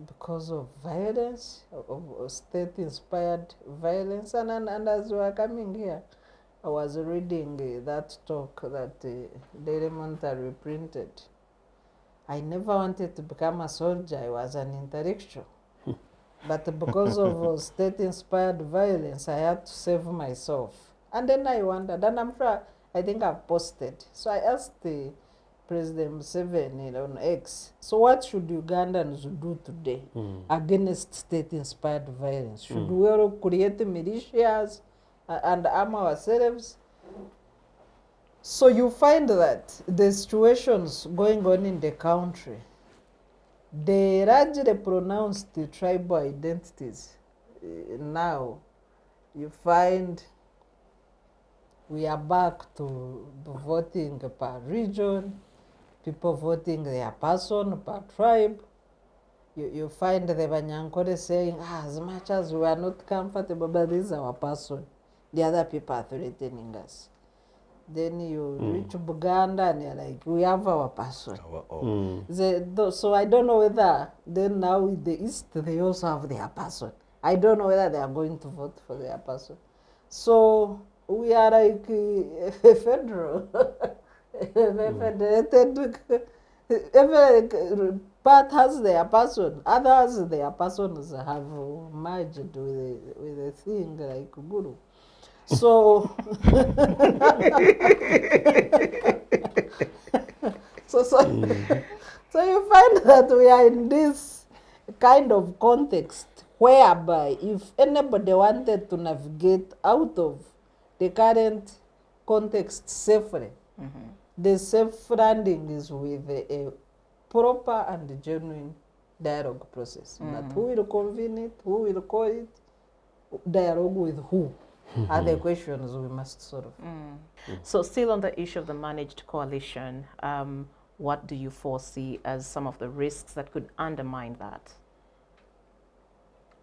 because of violence, of state-inspired violence. And as we were coming here, I was reading that talk that Daily Monitor reprinted. I never wanted to become a soldier. I was an intellectual. But because of state-inspired violence, I had to save myself. And then I wondered, and I'm sure, I think I've posted. So I asked President Museveni on X, so what should Ugandans do today against state-inspired violence? Should we all create militias and arm ourselves? So you find that the situations going on in the country, they largely pronounced the tribal identities. Now, you find we are back to voting per region, people voting their person per tribe. You find the Banyankore saying, as much as we are not comfortable, but this is our person. The other people are threatening us. Then you reach Buganda and you're like, we have our person. So I don't know whether then now with the East they also have their person. I don't know whether they are going to vote for their person. So we are like federal, federated. Every part has their person. Others, their persons have merged with a thing like Guru. So, so you find that we are in this kind of context whereby if anybody wanted to navigate out of the current context safely, the safe landing is with a proper and genuine dialogue process. But who will convene it? Who will call it? Dialogue with who? Are the questions we must solve. So still on the issue of the managed coalition, what do you foresee as some of the risks that could undermine that?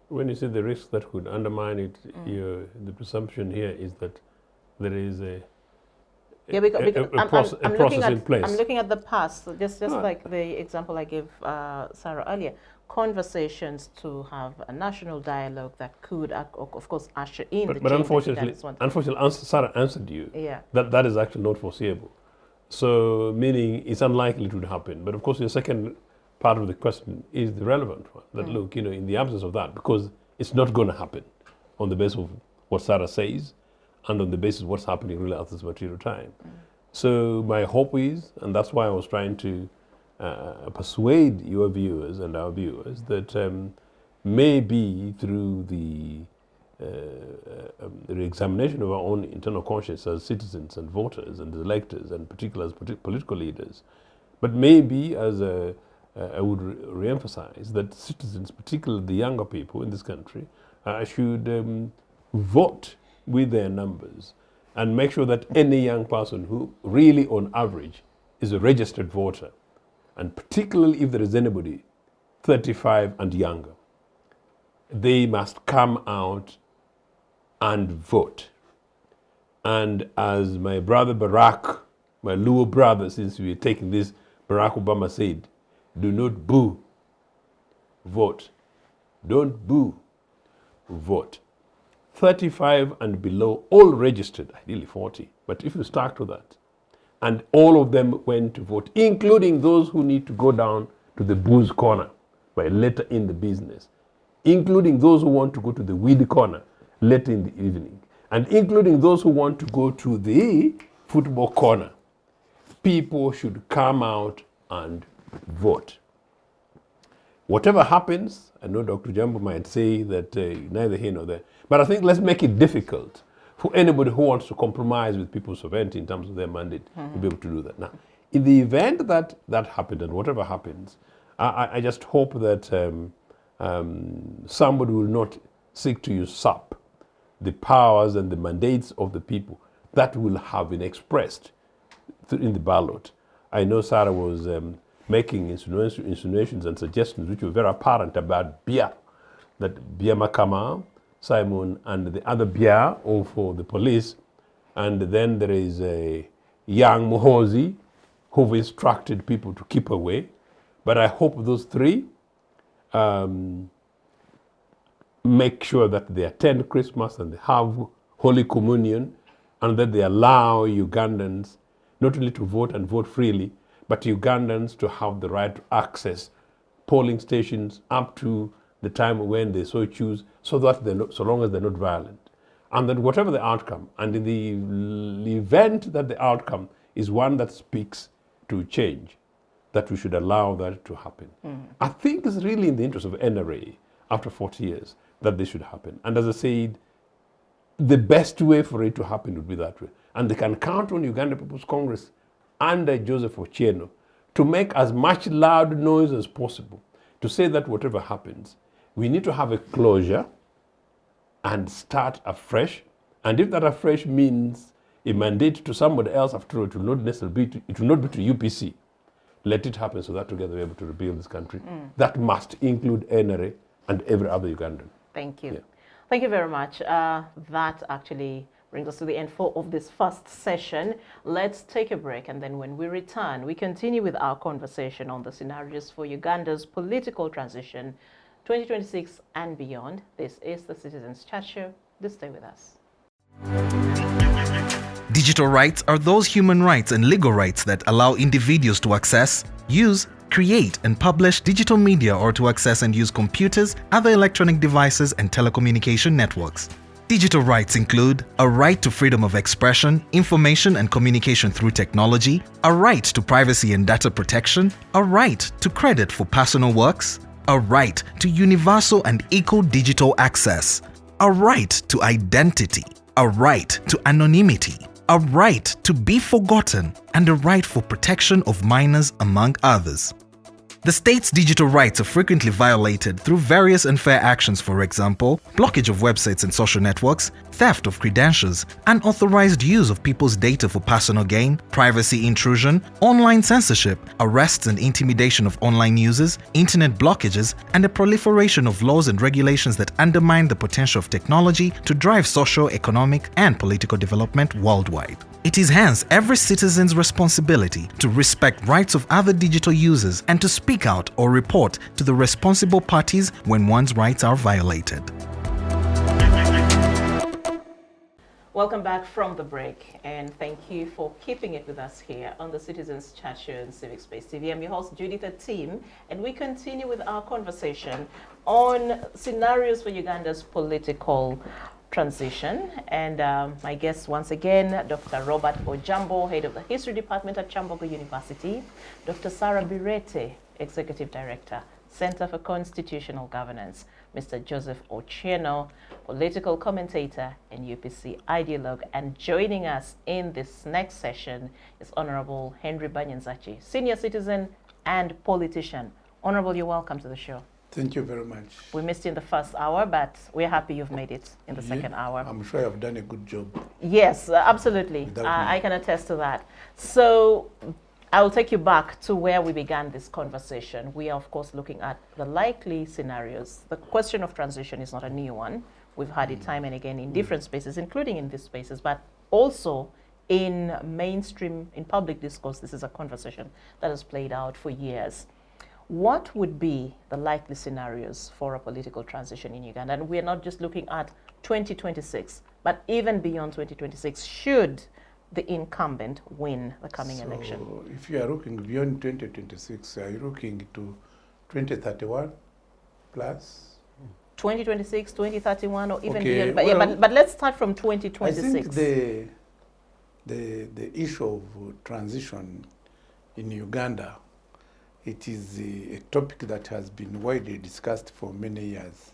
When you say the risks that could undermine it, the presumption here is that there is a process in place. I'm looking at the past, so just like the example I gave Sarah earlier, conversations to have a national dialogue that could, of course, usher in the but change. unfortunately, Sarah answered you. Yeah. That is actually not foreseeable. So, meaning it's unlikely to happen. But of course, the second part of the question is the relevant one. That look, in the absence of that, because it's not going to happen on the basis of what Sarah says, and on the basis of what's happening really at this material time. So my hope is, and that's why I was trying to persuade your viewers and our viewers that maybe through the examination of our own internal conscience as citizens and voters and electors and particularly as political leaders, but maybe as I would re-emphasize that citizens, particularly the younger people in this country, should vote with their numbers and make sure that any young person who really on average is a registered voter, and particularly if there is anybody 35 and younger, they must come out and vote. And as my brother Barack, my Luo brother, since we are taking this, Barack Obama said, do not boo, vote. Don't boo, vote. 35 and below, all registered, ideally 40, but if you start to that, and all of them went to vote, including those who need to go down to the booze corner by later in the business, including those who want to go to the weed corner later in the evening, and including those who want to go to the football corner. People should come out and vote. Whatever happens, I know Dr. Ojiambo might say that neither here nor there, but I think let's make it difficult for anybody who wants to compromise with people's sovereignty in terms of their mandate to be able to do that. Now, in the event that that happened and whatever happens, I just hope that somebody will not seek to usurp the powers and the mandates of the people that will have been expressed in the ballot. I know Sarah was making insinuations and suggestions which were very apparent about Bia, that Bia Makama, Simon, and the other Bia, all for the police. And then there is a young Muhozi who've instructed people to keep away. But I hope those three make sure that they attend Christmas and they have Holy Communion, and that they allow Ugandans not only to vote and vote freely, but Ugandans to have the right to access polling stations up to the time when they so choose, so that they're not, so long as they're not violent. And that whatever the outcome, and in the event that the outcome is one that speaks to change, that we should allow that to happen. I think it's really in the interest of NRA, after 40 years, that this should happen. And as I said, the best way for it to happen would be that way. And they can count on Uganda People's Congress under Joseph Ochieno to make as much loud noise as possible, to say that whatever happens, we need to have a closure and start afresh. And if that afresh means a mandate to somebody else, after all, it will not necessarily be it will not be to UPC. Let it happen so that together we're able to rebuild this country. That must include NRA and every other Ugandan. Thank you. Yeah. Thank you very much. That actually brings us to the end of this first session. Let's take a break, and then when we return, we continue with our conversation on the scenarios for Uganda's political transition 2026 and beyond. This is the Citizens Chat Show. Do stay with us. Digital rights are those human rights and legal rights that allow individuals to access, use, create and publish digital media, or to access and use computers, other electronic devices and telecommunication networks. Digital rights include a right to freedom of expression, information and communication through technology, a right to privacy and data protection, a right to credit for personal works, a right to universal and equal digital access, a right to identity, a right to anonymity, a right to be forgotten, and a right for protection of minors, among others. The state's digital rights are frequently violated through various unfair actions, for example, blockage of websites and social networks, theft of credentials, unauthorized use of people's data for personal gain, privacy intrusion, online censorship, arrests and intimidation of online users, internet blockages, and the proliferation of laws and regulations that undermine the potential of technology to drive social, economic, and political development worldwide. It is hence every citizen's responsibility to respect rights of other digital users and to speak out or report to the responsible parties when one's rights are violated. Welcome back from the break, and thank you for keeping it with us here on the Citizens Chat Show and Civic Space TV. I'm your host, Judith Atim, and we continue with our conversation on scenarios for Uganda's political transition. And my guest once again, Dr. Robert Ojiambo, head of the History Department at Kyambongo University, Dr. Sarah Bireete, Executive Director, Center for Constitutional Governance, Mr. Joseph Ochieno, political commentator and UPC Idelogue. And joining us in this next session is Honorable Henry Banyenzaki, senior citizen and politician. Honorable, you're welcome to the show. Thank you very much. We missed you in the first hour, but we're happy you've made it in the second hour. I'm sure I've done a good job. Yes, absolutely. I can attest to that. So I'll take you back to where we began this conversation. We are, of course, looking at the likely scenarios. The question of transition is not a new one. We've had it time and again in different spaces, including in these spaces, but also in mainstream, in public discourse. This is a conversation that has played out for years. What would be the likely scenarios for a political transition in Uganda? And we're not just looking at 2026, but even beyond 2026, should the incumbent win the coming election? If you are looking beyond 2026, are you looking to 2031 plus? 2026, 2031, or even Okay, beyond? But, yeah, well, but let's start from 2026. I think the issue of transition in Uganda, it is a topic that has been widely discussed for many years.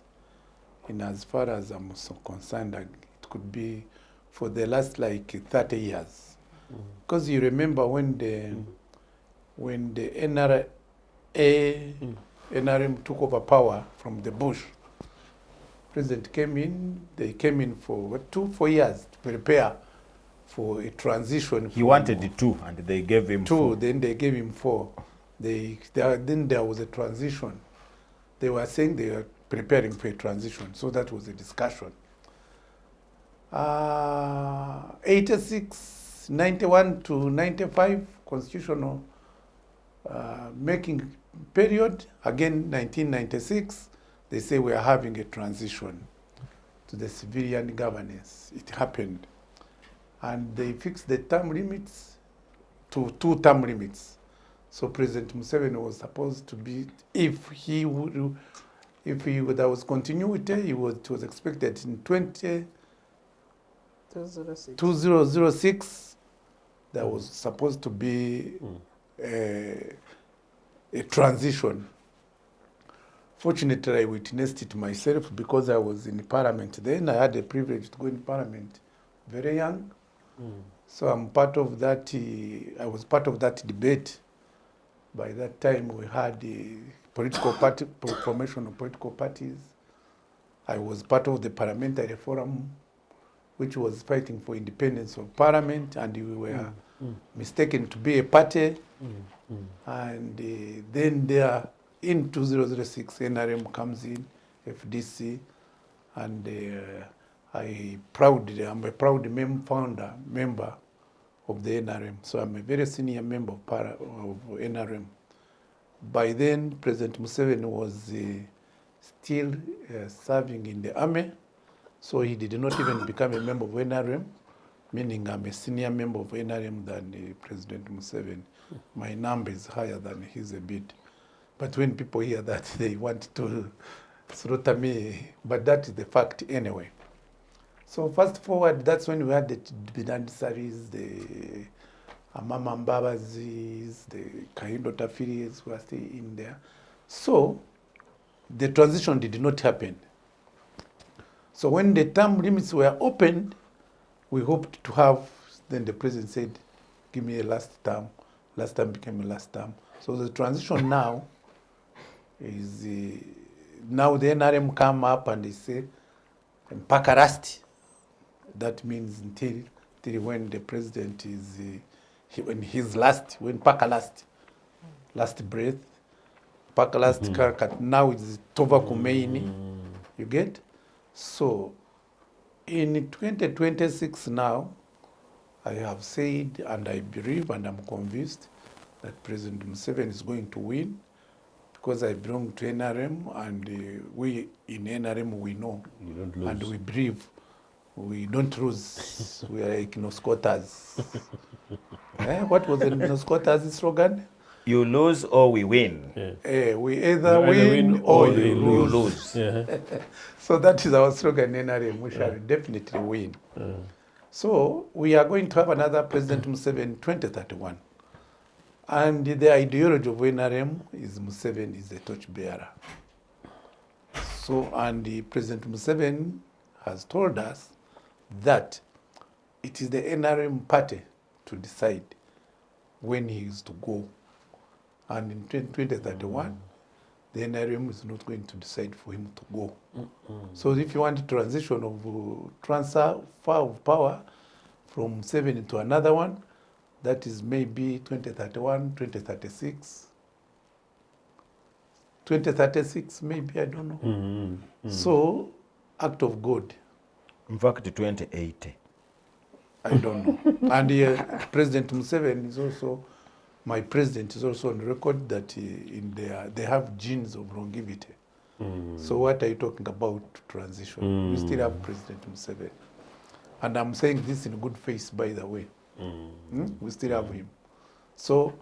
And as far as I'm so concerned, it could be for the last like 30 years. Because you remember when the NRM took over power from the Bush. President came in, they came in for 4 years to prepare for a transition. He wanted 2 and they gave him 2, 4. then they gave him 4. Then there was a transition. They were saying they were preparing for a transition, so that was a discussion. 86, 91 to 95 constitutional making period. Again, 1996, they say we are having a transition to the civilian governance. It happened. And they fixed the term limits to 2 term limits. So President Museveni was supposed to be, if there was continuity, it was expected in 2006, there was supposed to be a transition. Fortunately, I witnessed it myself because I was in Parliament then. I had the privilege to go in Parliament very young. So I'm part of that, I was part of that debate. By that time, we had the political party, formation of political parties. I was part of the parliamentary forum, which was fighting for independence of parliament, and we were mistaken to be a party. And then there, in 2006, NRM comes in, FDC, and I'm a proud founder member of the NRM. So I'm a very senior member of NRM. By then, President Museveni was still serving in the army, so he did not even become a member of NRM, meaning I'm a senior member of NRM than President Museveni. My number is higher than his a bit. But when people hear that, they want to slaughter me, but that is the fact anyway. So fast forward, that's when we had the Banyenzaki, the Mama Mbabazis, the Kahindo Tafiris who are still in there. So the transition did not happen. So when the term limits were opened, we hoped to have, then the president said, give me a last term. Last term became a last term. So the transition now is, now the NRM come up and they say, mpaka last. That means until when the president is, when his last, when mpaka last breath, mpaka last, now it's Tova Kumeini, you get? So in 2026 now, I have said, and I believe, and I'm convinced that President Museveni is going to win, because I belong to NRM, and we in NRM, we know, You don't lose. and we believe we don't lose. We are like no squatters. What was the no squatters slogan? You lose or we win. We either win or you You lose. lose. Yeah. So that is our slogan in NRM. We shall definitely win. So we are going to have another President Museveni in 2031. And the ideology of NRM is Museveni is the torchbearer. So, and the President Museveni has told us that it is the NRM party to decide when he is to go. And in 2031, the NRM is not going to decide for him to go. So if you want a transition of transfer of power from Museveni to another one, that is maybe 2031, 2036. 2036 maybe, I don't know. So, act of God. In fact, 2080. I don't know. And President Museveni is also, my president is also on record that they have genes of longevity. So what are you talking about transition? We still have President Museveni. And I'm saying this in good faith, by the way. We still have him. So,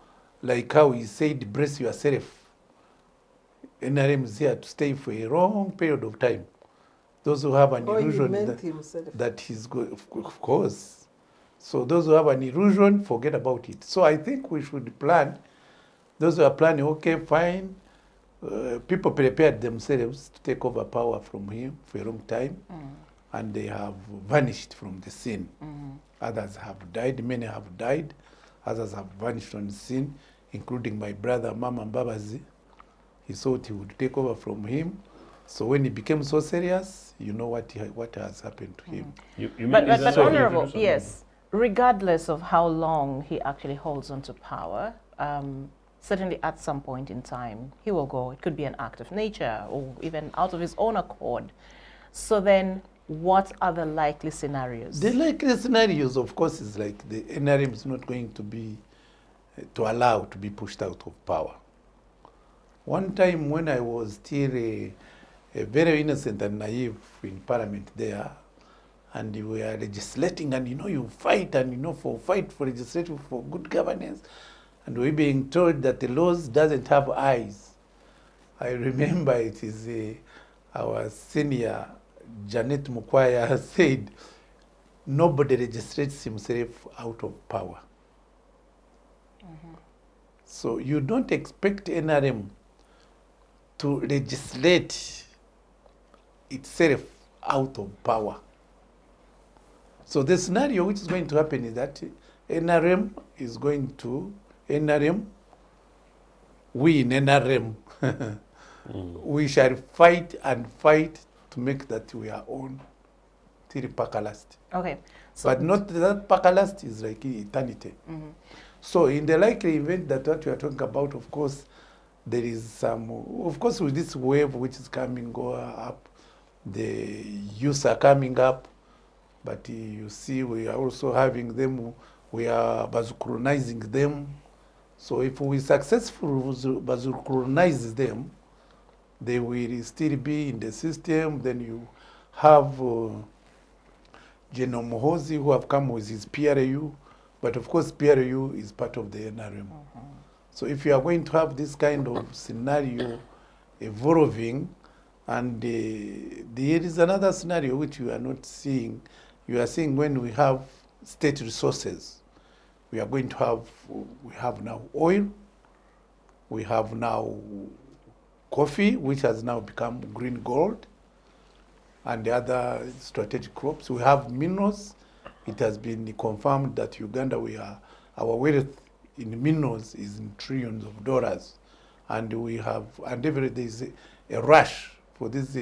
like how he said, brace yourself. NRM is here to stay for a long period of time. Those who have an illusion that he's good, of course. So those who have an illusion, forget about it. So I think we should plan. Those who are planning, okay, fine. People prepared themselves to take over power from him for a long time, and they have vanished from the scene. Others have died, many have died. Others have vanished from the scene, including my brother, Mama Mbabazi, he thought he would take over from him. So when he became so serious, you know what has happened to him. You mean But is that Honorable, introduce yes, regardless of how long he actually holds on to power, certainly at some point in time, he will go. It could be an act of nature or even out of his own accord. So then, what are the likely scenarios? The likely scenarios, of course, is like the NRM is not going to be to allow to be pushed out of power. One time when I was still a very innocent and naive in parliament there, and we were legislating, and you fight, and fight for legislative for good governance, and we're being told that the laws doesn't have eyes. I remember it is our senior Janet Mukwaya said, nobody legislates himself out of power. So you don't expect NRM to legislate itself out of power. So the scenario which is going to happen is that NRM, we in NRM, we shall fight and fight to make that we are on till Pakalast. Okay. So But not that Pakalast is like eternity. So in the likely event that what we are talking about, of course, there is some, of course, with this wave which is coming go up, the youth are coming up, but you see we are also having them, we are bazucolonizing them. So if we successfully bazucolonize them, they will still be in the system. Then you have General Mohozi who have come with his PRU, but of course PRU is part of the NRM. So if you are going to have this kind of scenario evolving, and there is another scenario which you are not seeing. You are seeing when we have state resources, we are going to have, we have now oil, we have now coffee, which has now become green gold, and the other strategic crops. We have minerals. It has been confirmed that Uganda, our wealth in minerals is in trillions of dollars, and we have, and every day is a rush for these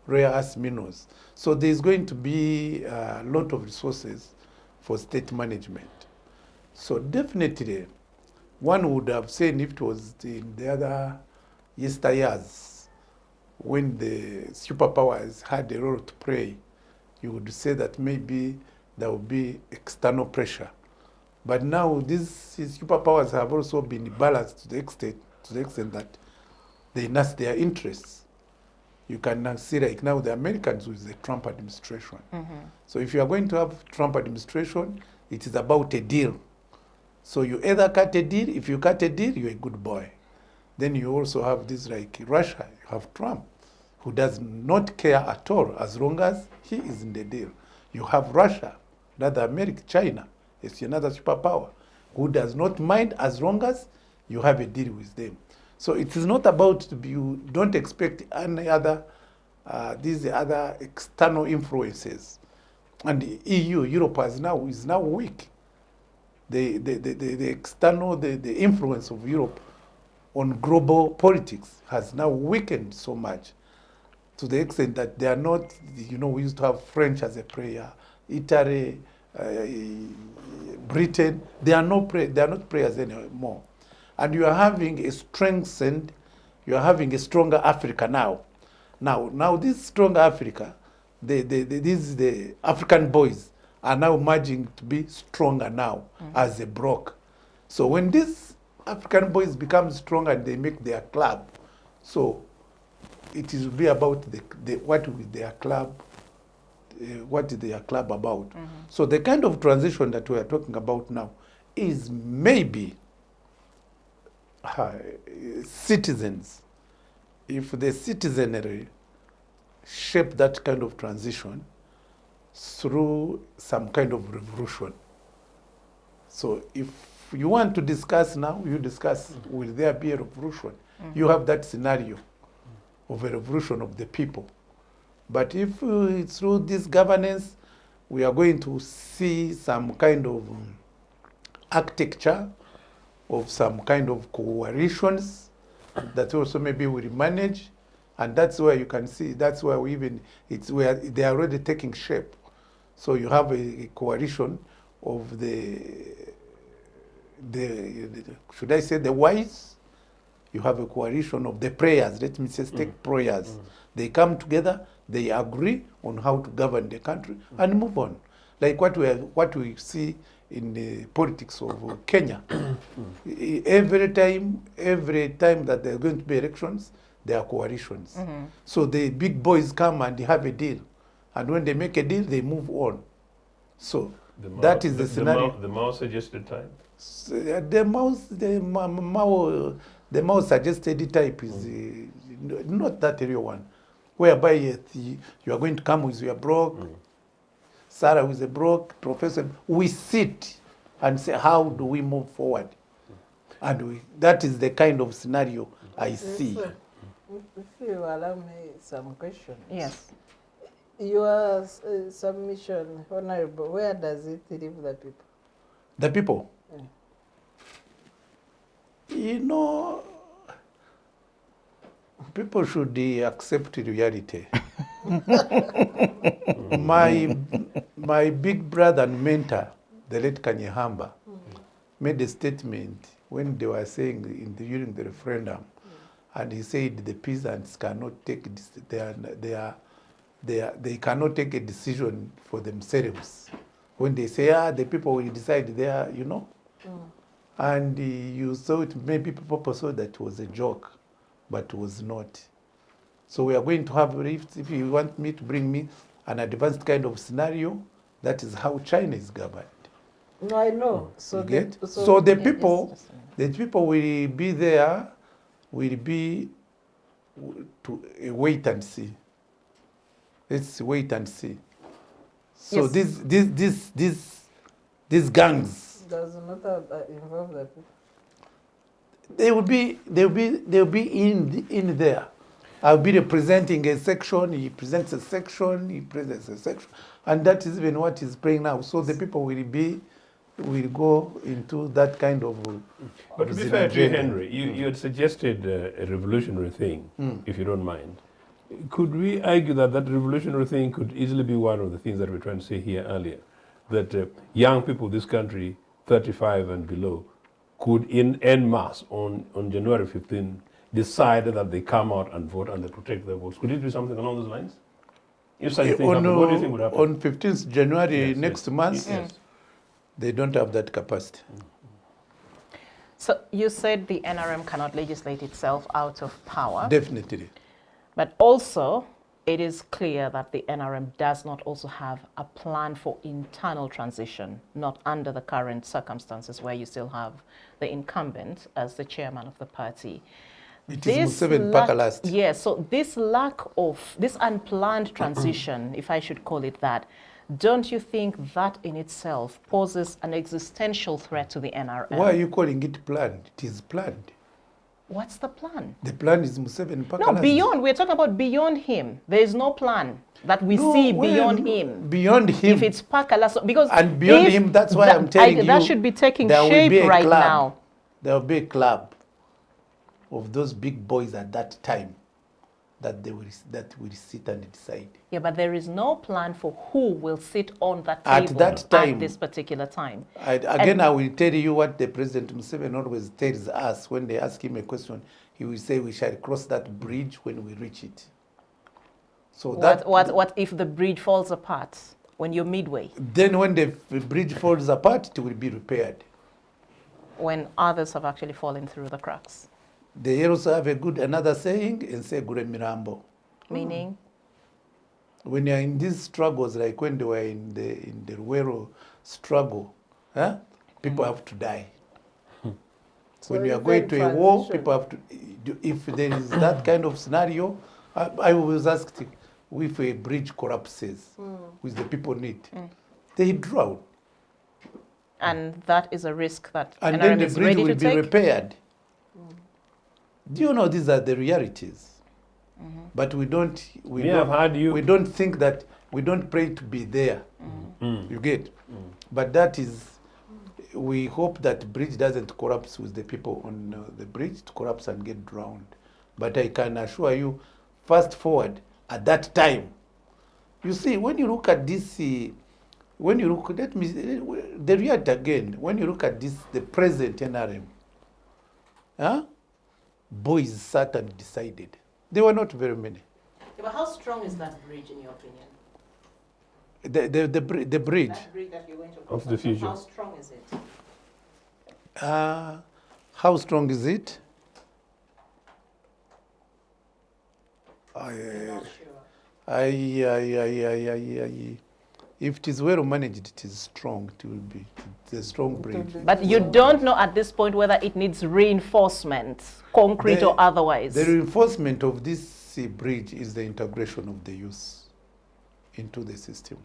rare earth minerals. So there's going to be a lot of resources for state management. So definitely, one would have said if it was in the other yesteryears, when the superpowers had a role to play, you would say that maybe there would be external pressure. But now these superpowers have also been balanced to the extent that they nurse their interests. You can now see like now the Americans with the Trump administration. So if you are going to have Trump administration, it is about a deal. So you either cut a deal. If you cut a deal, you're a good boy. Then you also have this like Russia. You have Trump, who does not care at all as long as he is in the deal. You have Russia, another America, China, it's another superpower, who does not mind as long as you have a deal with them. So it is not about to be, you don't expect any other, these other external influences. And the EU, Europe is now weak. The external, the influence of Europe on global politics has now weakened so much to the extent that they are not, we used to have French as a player, Italy, Britain, they are not players anymore. And you are having a strengthened, you are having a stronger Africa now. Now this stronger Africa, the African boys are now merging to be stronger now as a bloc. So when these African boys become stronger and they make their club, so it will be about what is their club about. So the kind of transition that we are talking about now is maybe citizens. If the citizenry shape that kind of transition through some kind of revolution. So if you want to discuss now, you discuss, will there be a revolution? You have that scenario of a revolution of the people. But if through this governance, we are going to see some kind of architecture of some kind of coalitions, that also maybe will manage, and that's where you can see, that's where we even, it's where they are already taking shape. So you have a coalition of should I say the wise? You have a coalition of the prayers, let me just take prayers. They come together, they agree on how to govern the country and move on. Like what we see in the politics of Kenya. Every time that there are going to be elections, there are coalitions. So the big boys come and they have a deal. And when they make a deal, they move on. So that is the scenario. The Mao suggested type? The Mao suggested type is not that real one, whereby you are going to come with your broke, Sarah with a broke, Professor. We sit and say, how do we move forward? And that is the kind of scenario I see. If you allow me some questions. Yes. Your submission, Honorable, where does it leave the people? The people? Yeah. You know, people should accept reality. My big brother and mentor, the late Kanyehamba, made a statement when they were saying during the referendum, and he said the peasants cannot take this, they cannot take a decision for themselves. When they say, the people will decide there, you know. And you saw it, maybe people saw that it was a joke, but it was not. So we are going to have rifts. If you want me to bring me an advanced kind of scenario, that is how China is governed. No, I know. So the people will be there, will be to wait and see. Let's wait and see. So Yes. these gangs, does not involve the people. they'll be in there. I'll be representing a section, he presents a section, he presents a section. And that is even what he's playing now. So the people will go into that kind of But to be fair to you, Henry, you had suggested a revolutionary thing, if you don't mind. Could we argue that that revolutionary thing could easily be one of the things that we were trying to say here earlier? That young people in this country, 35 and below, could en masse on January 15 decide that they come out and vote and they protect their votes. Could it be something along those lines? If such a thing happened, what do you think would happen? On 15th January Yes, next yes. month, Yes. they don't have that capacity. So you said the NRM cannot legislate itself out of power. Definitely. But also, it is clear that the NRM does not also have a plan for internal transition, not under the current circumstances where you still have the incumbent as the chairman of the party. It is Museveni Paka last. Yes, so this lack of, this unplanned transition, if I should call it that, don't you think that in itself poses an existential threat to the NRM? Why are you calling it planned? It is planned. What's the plan? The plan is Museveni Paka No, last. beyond, we're talking about beyond him. There is no plan that we see beyond him. Beyond him. If it's Pakala, because and beyond him, that's why I'm telling you. That should be taking there will shape be a right club. now. There will be a club of those big boys at that time that will sit and decide. Yeah, but there is no plan for who will sit on that At table that time, at this particular time. I will tell you what the President Museveni always tells us when they ask him a question. He will say, we shall cross that bridge when we reach it. So What if the bridge falls apart when you're midway? Then when the bridge falls apart, it will be repaired. When others have actually fallen through the cracks. They also have another saying, and say Gure Mirambo. Meaning? When you're in these struggles, like when they were in the Ruero struggle, people have to die. So when you are going to a war, people have to, if there is that kind of scenario, I was asked if a bridge collapses, which the people need, they drown. And that is a risk that and NRM then the is bridge ready will to be take? repaired. Do you know these are the realities? But we don't think that, we don't pray to be there. You get? But that is we hope that bridge doesn't collapse with the people on the bridge, to collapse and get drowned. But I can assure you, fast forward at that time, you see, when you look at this, when you look, let me, the reality again, when you look at this, the present NRM, boys sat and decided. There were not very many. Yeah, but how strong is that bridge in your opinion? The bridge. That bridge that you went to Of the future. How strong is it? How strong is it? You're not sure. If it is well managed, it is strong. It will be. It's a strong bridge. But you don't know at this point whether it needs reinforcement, concrete or otherwise. The reinforcement of this bridge is the integration of the youth into the system.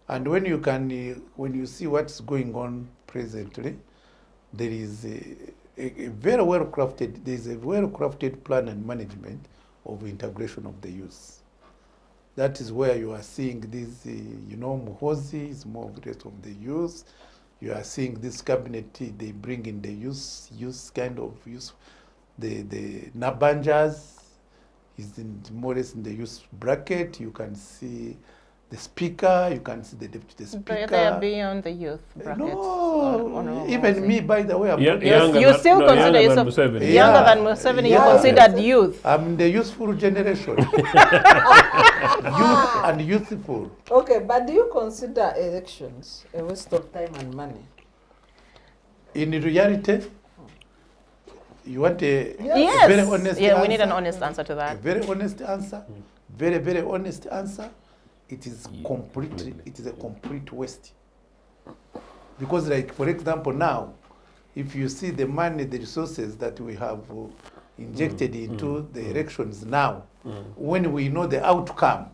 And when you can, when you see what's going on presently, there is a very well crafted. There is a well crafted plan and management of integration of the youth. That is where you are seeing this, Muhozi is more of the rest of the youth. You are seeing this cabinet, they bring in the youth kind of youth. The Nabanjas is more or less in the youth bracket. You can see the speaker, you can see the deputy speaker. They are beyond the youth bracket. No, even me, by the way, I'm not Younger you than- still no, consider younger than yourself Museveni. younger than Museveni. Yeah. You considered youth. I'm the youthful generation. Youth and youthful. Okay, but do you consider elections a waste of time and money? In reality, you want a Yes. very honest Yeah, answer? we need an honest answer to A that. very honest answer. Very, very honest answer. It is completely, it is a complete waste. Because like, for example, now, if you see the money, the resources that we have injected into the elections now, when we know the outcome,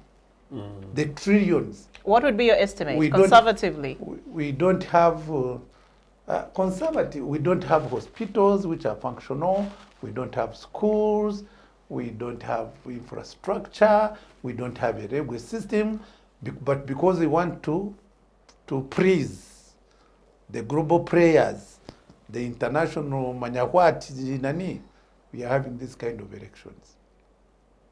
the trillions, What would be your estimate, We don't- conservatively? we don't have conservative. We don't have hospitals which are functional. We don't have schools. We don't have infrastructure. We don't have a railway system. But because we want to praise the global players, the international manyawati nani, we are having this kind of elections,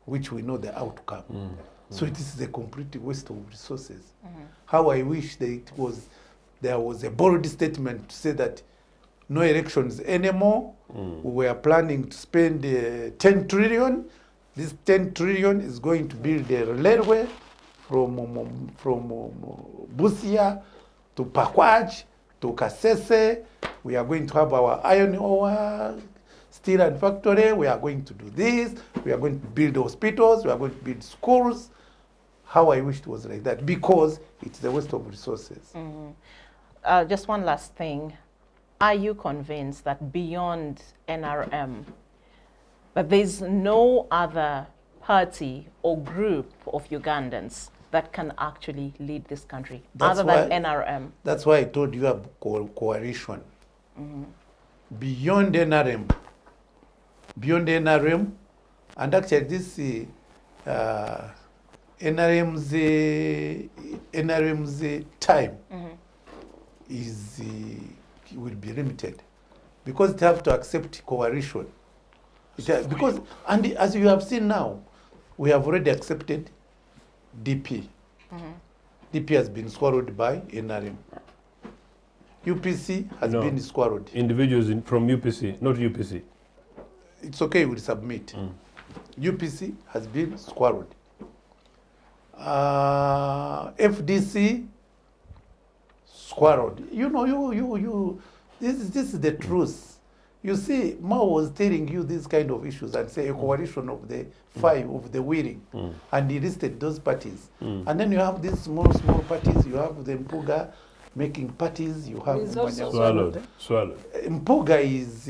which we know the outcome. So it is a complete waste of resources. How I wish that there was a bold statement to say that no elections anymore. We were planning to spend 10 trillion. This 10 trillion is going to build a railway from Busia to Pakwach to Kasese. We are going to have our iron ore steel and factory. We are going to do this. We are going to build hospitals. We are going to build schools. How I wish it was like that, because it's a waste of resources. Just one last thing. Are you convinced that beyond NRM, that there's no other party or group of Ugandans that can actually lead this country That's other than why- NRM? That's why I told you about coalition. Beyond NRM, and actually this NRM's time is will be limited, because they have to accept coalition. Because, and as you have seen now, we have already accepted DP. DP has been swallowed by NRM. UPC has No. been swallowed. Individuals from UPC, not UPC. It's okay, we'll submit. UPC has been swallowed. FDC swallowed. You know, this is the truth. You see, Mao was telling you these kind of issues and say a coalition of the five of the willing, and he listed those parties. And then you have these small parties. You have the Mpuga making parties. You have He's also Manyawati. Swallowed. Mpuga is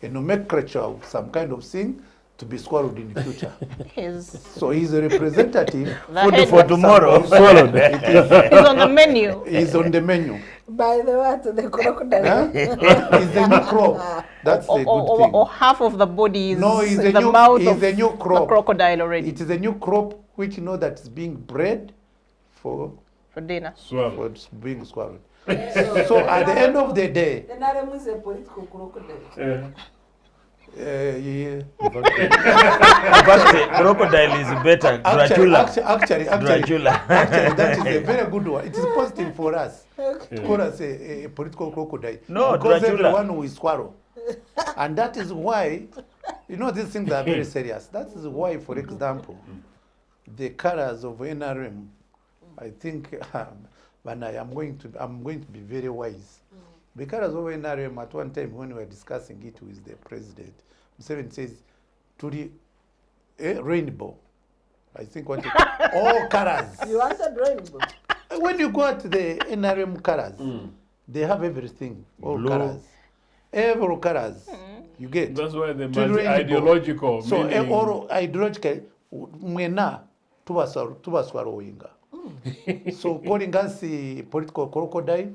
a nomenclature of some kind of thing to be swallowed in the future. He's So he's a representative head for of tomorrow. Swallowed. he's on the menu. He's on the menu. By the what? The crocodile? Huh? He's the new crop. That's a good thing. Or half of the body is No, he's in a the new- mouth he's of a new the crop. crocodile already It is a new crop which that is being bred for for dinner. Swallowed. being swallowed. So at the end of the day, NRM is a political crocodile. yeah. Crocodile is better. Dracula. Actually, Dracula. actually, that is a very good one. It is positive for us to call us a political crocodile. No, because Dracula. everyone will swallow. And that is why, these things are very serious. That is why, for example, the colors of NRM, I think, and I'm going to be very wise. The colors of NRM, at one time when we were discussing it with the president, Museveni says, to the rainbow. I think all colors. You answered rainbow. When you go at the NRM colors, they have everything, all Blue. colors. Every colors you get. That's why the To rainbow. ideological So meaning. all ideological, mwena tubaswallowinga. So calling us a political crocodile,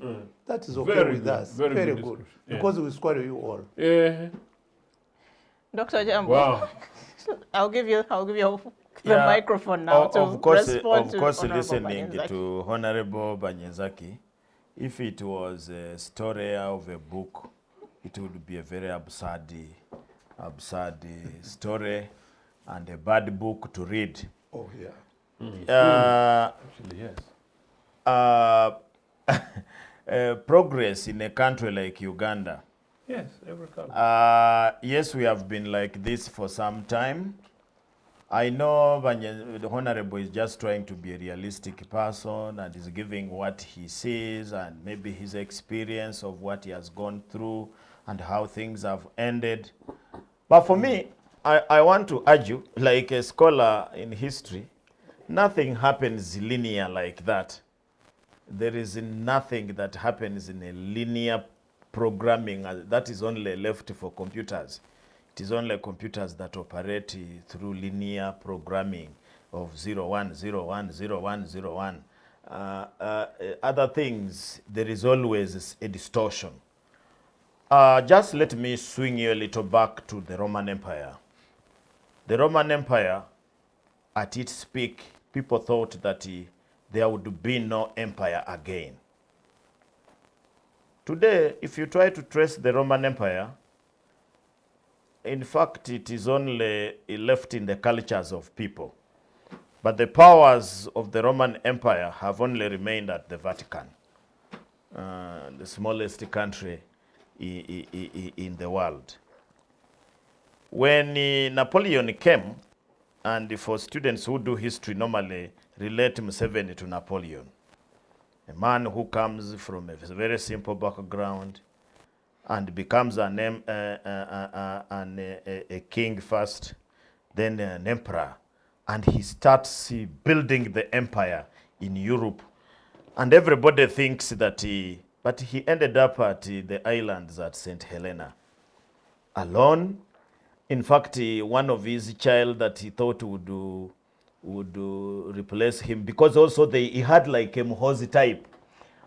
that is okay Very with good, us. very Very good good. discussion, yeah. Because we swallow you all. Yeah. Dr. Ojiambo, Wow. I'll give you the Yeah, microphone now to of course, respond to Honorable listening Banyenzaki. to Honorable Banyenzaki, if it was a story of a book, it would be a very absurd story and a bad book to read. Oh, yeah. Actually, yes. Progress in a country like Uganda. Yes, every color. Yes, we have been like this for some time. I know the Honorable is just trying to be a realistic person and is giving what he sees and maybe his experience of what he has gone through and how things have ended. But for me, I want to argue, like a scholar in history, nothing happens linear like that. There is nothing that happens in a linear programming that is only left for computers. It is only computers that operate through linear programming of 0, 1, 0, 1, 0, 1, 0, 1. Other things, there is always a distortion. Just let me swing you a little back to the Roman Empire. The Roman Empire, at its peak, people thought that there would be no empire again. Today, if you try to trace the Roman Empire, in fact, it is only left in the cultures of people. But the powers of the Roman Empire have only remained at the Vatican, the smallest country in the world. When Napoleon came, and for students who do history normally relate Museveni to Napoleon, a man who comes from a very simple background and becomes a king first, then an emperor, and he starts building the empire in Europe. And everybody thinks that but he ended up at the islands at St. Helena, alone. In fact, one of his child that he thought would replace him, because also he had like a Muhoozi type,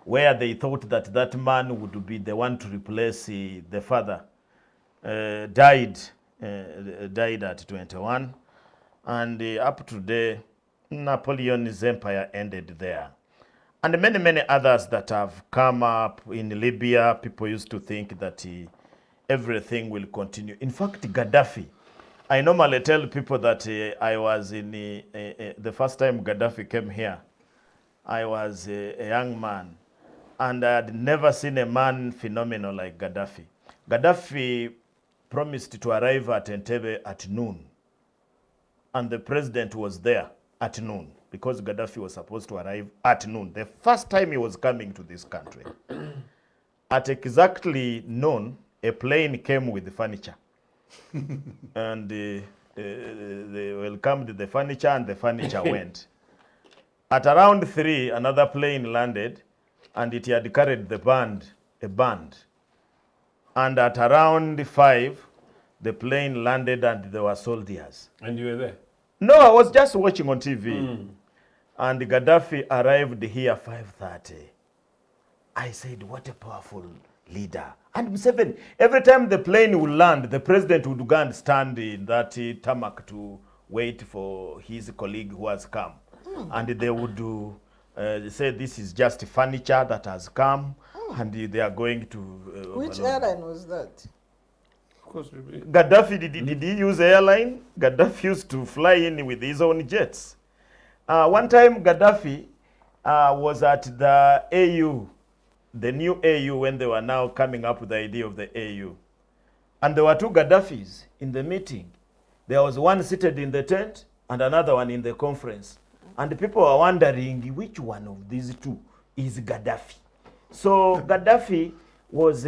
where they thought that that man would be the one to replace the father, died at 21. And up to today, Napoleon's empire ended there. And many, many others that have come up in Libya, people used to think that everything will continue. In fact, Gaddafi, I normally tell people that I was in the first time Gaddafi came here, I was a young man, and I had never seen a man phenomenal like Gaddafi. Gaddafi promised to arrive at Entebbe at noon, and the president was there at noon, because Gaddafi was supposed to arrive at noon, the first time he was coming to this country. At exactly noon, a plane came with the furniture. And they welcomed the furniture, and the furniture went. At around 3, another plane landed, and it had carried a band. And at around 5, the plane landed, and there were soldiers. And you were there? No, I was just watching on TV. And Gaddafi arrived here 5:30. I said, what a powerful leader. And Museveni, every time the plane would land, the president would go and stand in that tarmac to wait for his colleague who has come. And they would say, this is just furniture that has come. and they are going to. Which overload. airline was that? Of course, Gaddafi, did he use airline? Gaddafi used to fly in with his own jets. One time, Gaddafi was at the AU, the new AU, when they were now coming up with the idea of the AU. And there were two Gaddafis in the meeting. There was one seated in the tent and another one in the conference. And the people were wondering which one of these two is Gaddafi. So Gaddafi was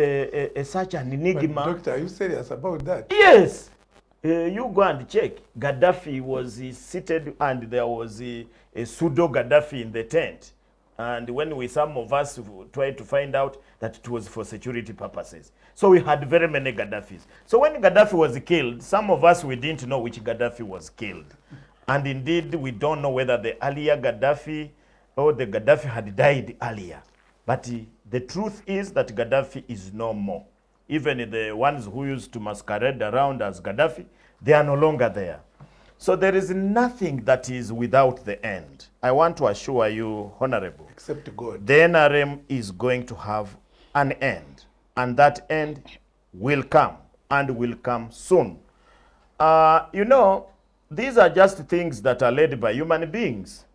such an enigma. But doctor, are you serious about that? Yes. You go and check. Gaddafi was seated and there was a pseudo Gaddafi in the tent. And when some of us tried to find out that it was for security purposes. So we had very many Gaddafis. So when Gaddafi was killed, some of us, we didn't know which Gaddafi was killed. And indeed, we don't know whether the earlier Gaddafi or the Gaddafi had died earlier. But the truth is that Gaddafi is no more. Even the ones who used to masquerade around as Gaddafi, they are no longer there. So there is nothing that is without the end. I want to assure you, Honorable, Except God. the NRM is going to have an end. And that end will come, and will come soon. You know, these are just things that are led by human beings.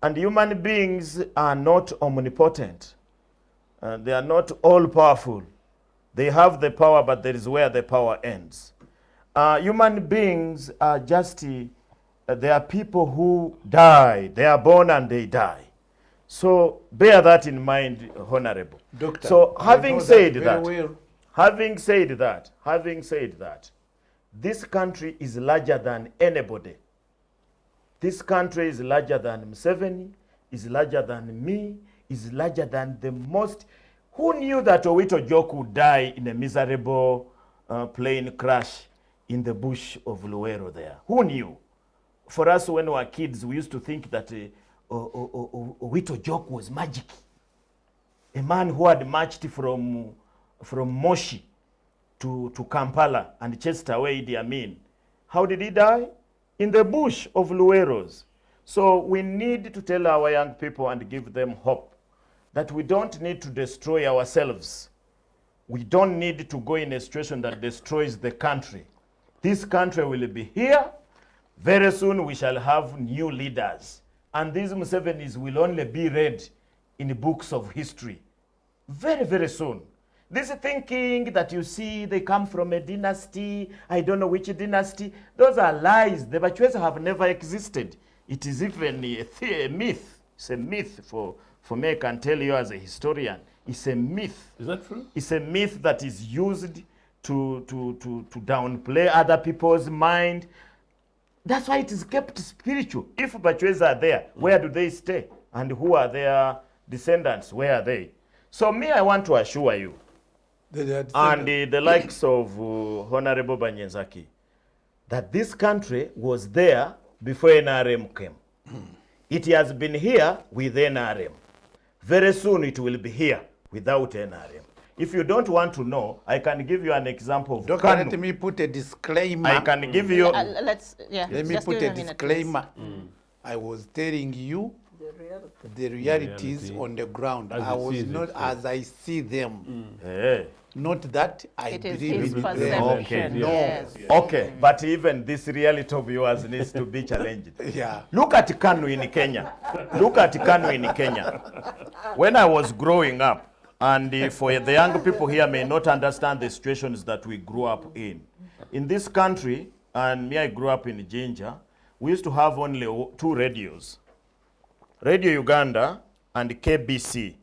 And human beings are not omnipotent. They are not all-powerful. They have the power, but there is where the power ends. Human beings are just, they are people who die. They are born and they die. So bear that in mind, Honorable. Doctor, So I having know said very that, well. having said that, this country is larger than anybody. This country is larger than Museveni, is larger than me, is larger than the most. Who knew that Owito Joku would die in a miserable plane crash in the bush of Luero there? Who knew? For us, when we were kids, we used to think that Owito Joku was magic. A man who had marched from Moshi to Kampala and chased away Idi Amin. How did he die? In the bush of Lueros. So we need to tell our young people and give them hope that we don't need to destroy ourselves. We don't need to go in a situation that destroys the country. This country will be here. Very soon we shall have new leaders. And these Musevenis will only be read in the books of history. Very, very soon. This thinking that you see they come from a dynasty, I don't know which dynasty, those are lies. The Bachweza have never existed. It is even a myth. It's a myth for me, I can tell you as a historian. It's a myth. Is that true? It's a myth that is used to downplay other people's mind. That's why it is kept spiritual. If Bachweza are there, where do they stay? And who are their descendants? Where are they? So me, I want to assure you, and the likes of Honorable Banyenzaki, that this country was there before NRM came. It has been here with NRM. Very soon it will be here without NRM. If you don't want to know, I can give you an example of Doctor, Kanu. let me put a disclaimer. I can give you. Let me put a disclaimer. I was telling you the realities on the ground. As I you was see not it, as I see them. Hey. Not that I It is believe his in them. perception. No. Yes. Okay, but even this reality of yours needs to be challenged. Yeah. Look at Kanu in Kenya. Look at Kanu in Kenya. When I was growing up, and for the young people here may not understand the situations that we grew up in. In this country, and me, I grew up in Jinja, we used to have only two radios. Radio Uganda and KBC.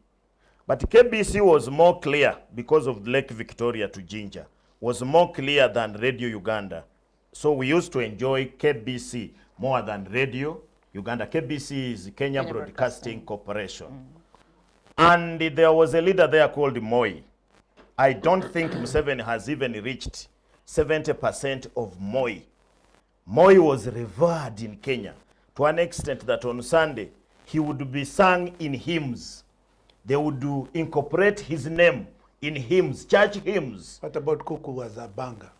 But KBC was more clear because of Lake Victoria to Jinja, was more clear than Radio Uganda. So we used to enjoy KBC more than Radio Uganda. KBC is Kenya Broadcasting Corporation. And there was a leader there called Moi. I don't think Museveni has even reached 70% of Moi. Moi was revered in Kenya to an extent that on Sunday he would be sung in hymns. They would incorporate his name in hymns, church hymns. What about Kuku as a banger?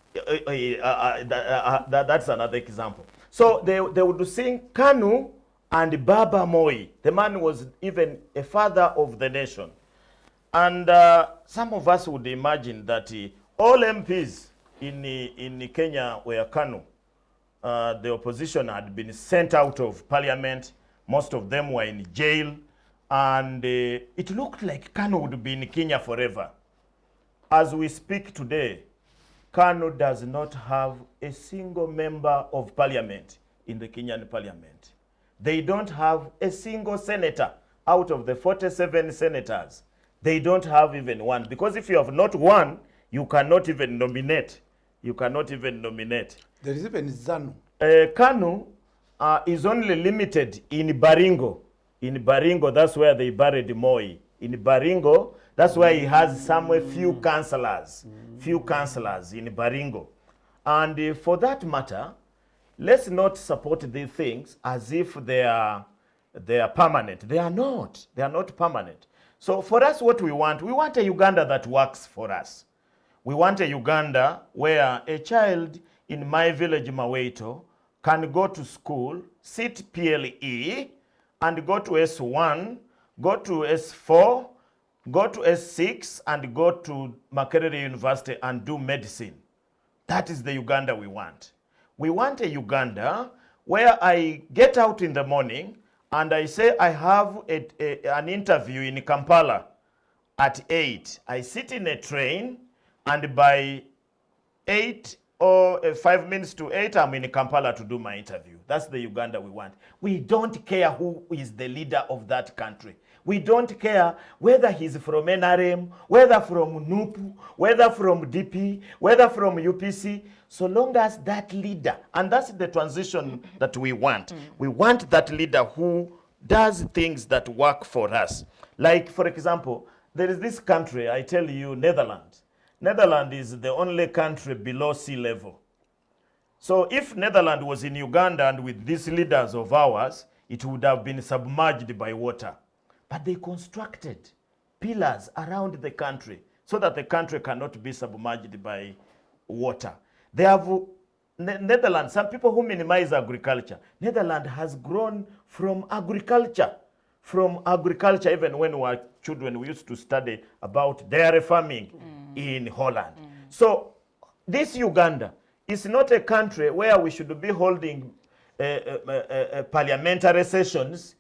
That's another example. So they would sing Kanu and Baba Moi. The man was even a father of the nation. And some of us would imagine that all MPs in Kenya were KANU. The opposition had been sent out of parliament. Most of them were in jail. And it looked like KANU would be in Kenya forever. As we speak today, KANU does not have a single member of parliament in the Kenyan parliament. They don't have a single senator out of the 47 senators. They don't have even one. Because if you have not one, you cannot even nominate. You cannot even nominate. There is even ZANU. KANU is only limited in Baringo. In Baringo, that's where they buried Moi. In Baringo, that's why he has somewhere few councillors in Baringo. And for that matter, let's not support these things as if they are permanent. They are not. They are not permanent. So for us, what we want a Uganda that works for us. We want a Uganda where a child in my village, Maweito, can go to school, sit PLE, and go to S1, go to S4, go to S6, and go to Makerere University and do medicine. That is the Uganda we want. We want a Uganda where I get out in the morning and I say I have an interview in Kampala at 8. I sit in a train and by 8 or 5 minutes to 8, I'm in Kampala to do my interview. That's the Uganda we want. We don't care who is the leader of that country. We don't care whether he's from NRM, whether from NUPU, whether from DP, whether from UPC, so long as that leader, and that's the transition that we want. We want that leader who does things that work for us. Like, for example, there is this country, I tell you, Netherlands. Netherlands is the only country below sea level. So if Netherlands was in Uganda and with these leaders of ours, it would have been submerged by water. But they constructed pillars around the country so that the country cannot be submerged by water. They have Netherlands, some people who minimize agriculture. Netherlands has grown from agriculture. Even when we were children, we used to study about dairy farming in Holland. So this Uganda is not a country where we should be holding parliamentary sessions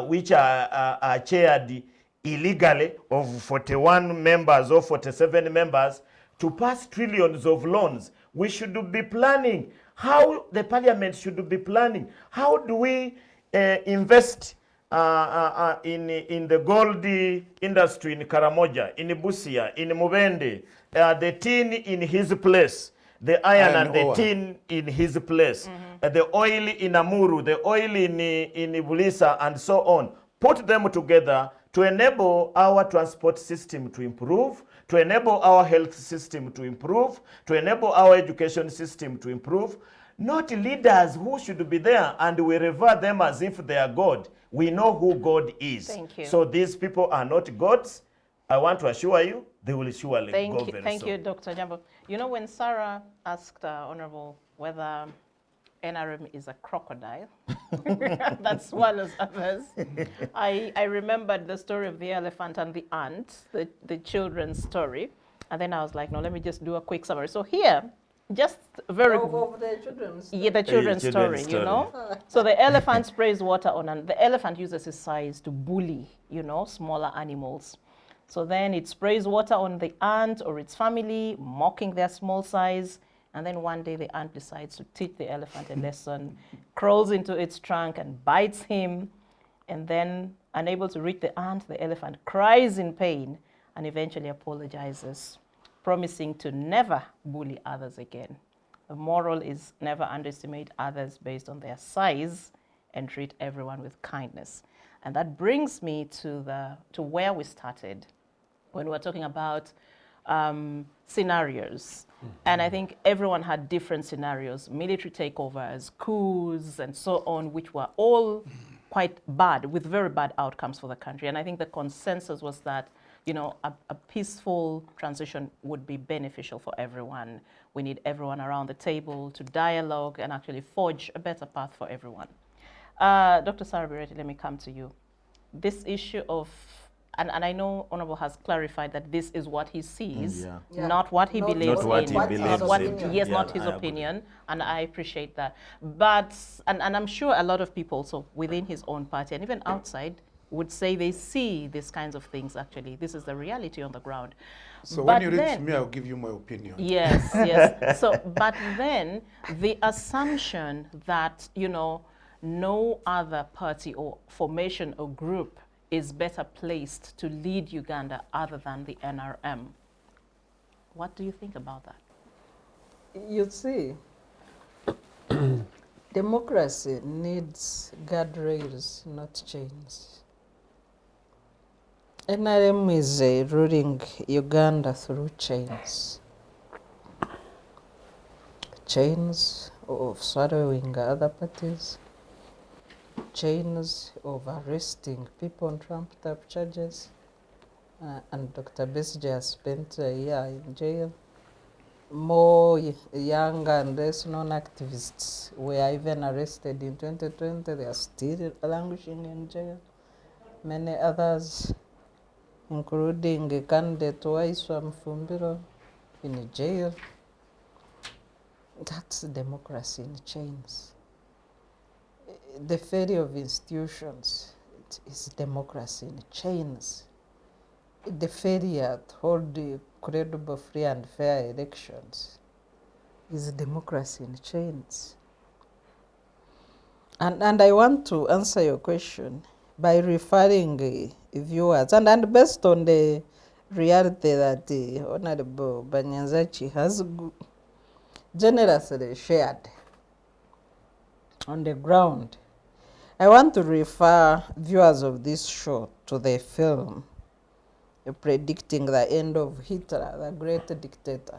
which are chaired illegally of 41 members or 47 members to pass trillions of loans. We should be planning how the parliament should be planning. How do we invest in the gold industry in Karamoja, in Busia, in Mubende, the tin in his place, the iron and the tin in his place, the oil in Amuru, the oil in Bulisa, and so on. Put them together to enable our transport system to improve, to enable our health system to improve, to enable our education system to improve. Not leaders who should be there and we revere them as if they are God. We know who God is. Thank you. So these people are not gods. I want to assure you, they will surely go very soon. Thank you, Dr. Ojiambo. You know, when Sarah asked Honorable whether NRM is a crocodile, that swallows others, I remembered the story of the elephant and the ant, the children's story. And then I was like, no, let me just do a quick summary. So here, just very Of the children's the children's story, you know. So the elephant sprays water on, and the elephant uses his size to bully, you know, smaller animals. So then it sprays water on the ant or its family, mocking their small size. And then one day the ant decides to teach the elephant a lesson, crawls into its trunk and bites him. And then, unable to reach the ant, the elephant cries in pain and eventually apologizes, promising to never bully others again. The moral is never underestimate others based on their size and treat everyone with kindness. And that brings me to where we started when we were talking about scenarios. And I think everyone had different scenarios, military takeovers, coups, and so on, which were all quite bad, with very bad outcomes for the country. And I think the consensus was that, you know, a peaceful transition would be beneficial for everyone. We need everyone around the table to dialogue and actually forge a better path for everyone. Dr. Sarah Bireete, let me come to you. This issue of and I know Honorable has clarified that this is what he sees, Yeah. Yeah. not what he Not believes Not what in. he What believes Not what, in. yes, Yeah, not his I agree. opinion, and I appreciate that. But, and I'm sure a lot of people, so within his own party and even outside, would say they see these kinds of things actually. This is the reality on the ground. So But when you reach then- me, I'll give you my opinion. Yes, yes. So, but then the assumption that, you know, no other party or formation or group is better placed to lead Uganda other than the NRM. What do you think about that? You see, democracy needs guardrails, not chains. NRM is ruling Uganda through chains. Chains of swallowing other parties, chains of arresting people on trumped up charges, and Dr. Besigye has spent a year in jail. More young and less known activists were even arrested in 2020. They are still languishing in jail. Many others, including a candidate Waiswa Mfumbiro, in jail. That's democracy in chains. The failure of institutions is democracy in chains. The failure to hold credible, free and fair elections is democracy in chains. And I want to answer your question by referring viewers, and based on the reality that Honorable Banyenzaki has generously shared on the ground. I want to refer viewers of this show to the film predicting the end of Hitler, the great dictator.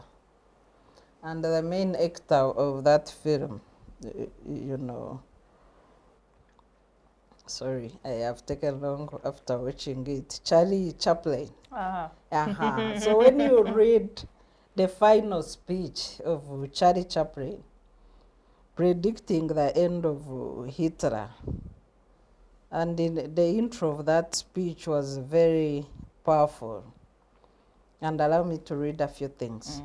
And the main actor of that film, you know, sorry, I have taken long after watching it, Charlie Chaplin. So when you read the final speech of Charlie Chaplin predicting the end of Hitler, and in the intro of that speech was very powerful. And allow me to read a few things.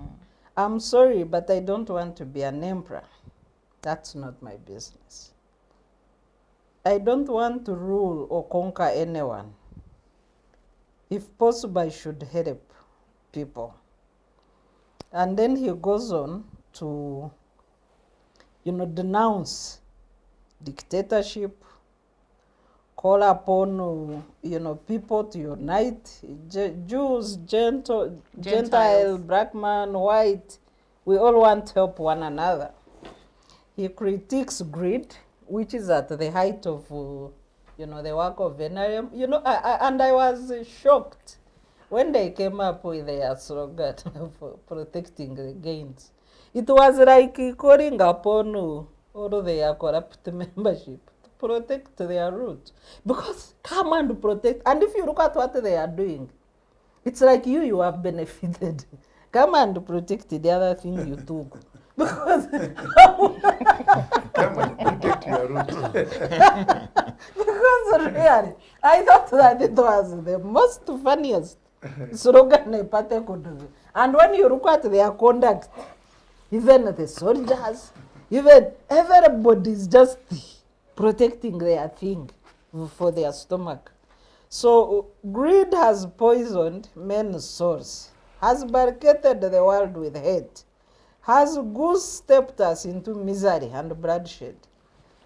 I'm sorry, but I don't want to be an emperor. That's not my business. I don't want to rule or conquer anyone. If possible, I should help people. And then he goes on to, you know, denounce dictatorship, call upon, you know, people to unite, Jews, Gentile, black man, white. We all want to help one another. He critiques greed, which is at the height of, you know, the work of NRM. You know, and I was shocked when they came up with their slogan for protecting the gains. It was like calling upon all their corrupt membership to protect their roots. Because come and protect. And if you look at what they are doing, it's like you have benefited. Come and protect the other thing you took. Because Come and protect your roots. because really, I thought that it was the most funniest slogan a party could do. And when you look at their conduct, even the soldiers, even everybody is just protecting their thing for their stomach. So greed has poisoned men's souls, has barricaded the world with hate, has goose-stepped us into misery and bloodshed.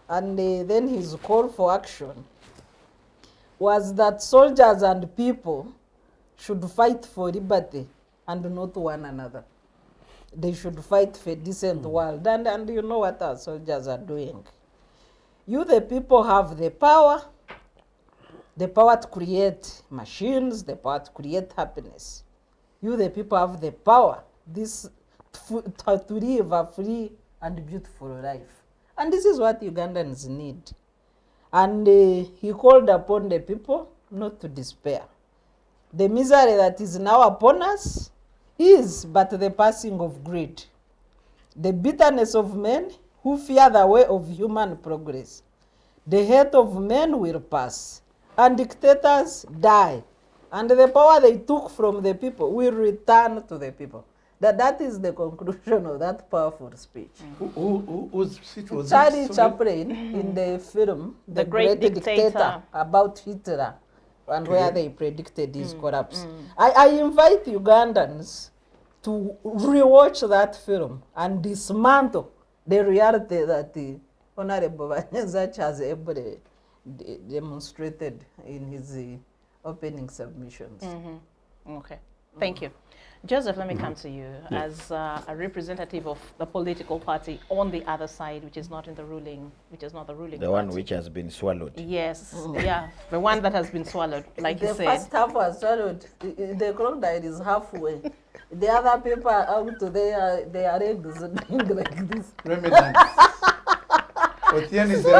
And then his call for action was that soldiers and people should fight for liberty and not one another. They should fight for a decent world. And you know what our soldiers are doing. You, the people, have the power to create machines, the power to create happiness. You, the people, have the power to live a free and beautiful life. And this is what Ugandans need. And he called upon the people not to despair. The misery that is now upon us is but the passing of greed. The bitterness of men who fear the way of human progress. The hate of men will pass, and dictators die, And the power they took from the people will return to the people. That is the conclusion of that powerful speech. Whose speech was Charlie it? Sorry? Chaplin in the film The Great Dictator. about Hitler and where they predicted his collapse. I invite Ugandans to rewatch that film and dismantle the reality that the Honorable Banyenzaki has demonstrated in his opening submissions. Okay, thank you. Joseph, let me come to you as a representative of the political party on the other side, which is not in the ruling, which is not the ruling The party. one which has been swallowed. Yes, yeah, the one that has been swallowed, like you The said. first half was swallowed. The crocodile is halfway. The other people are out there, they are eggs doing like this. Remnants. Ochieno is the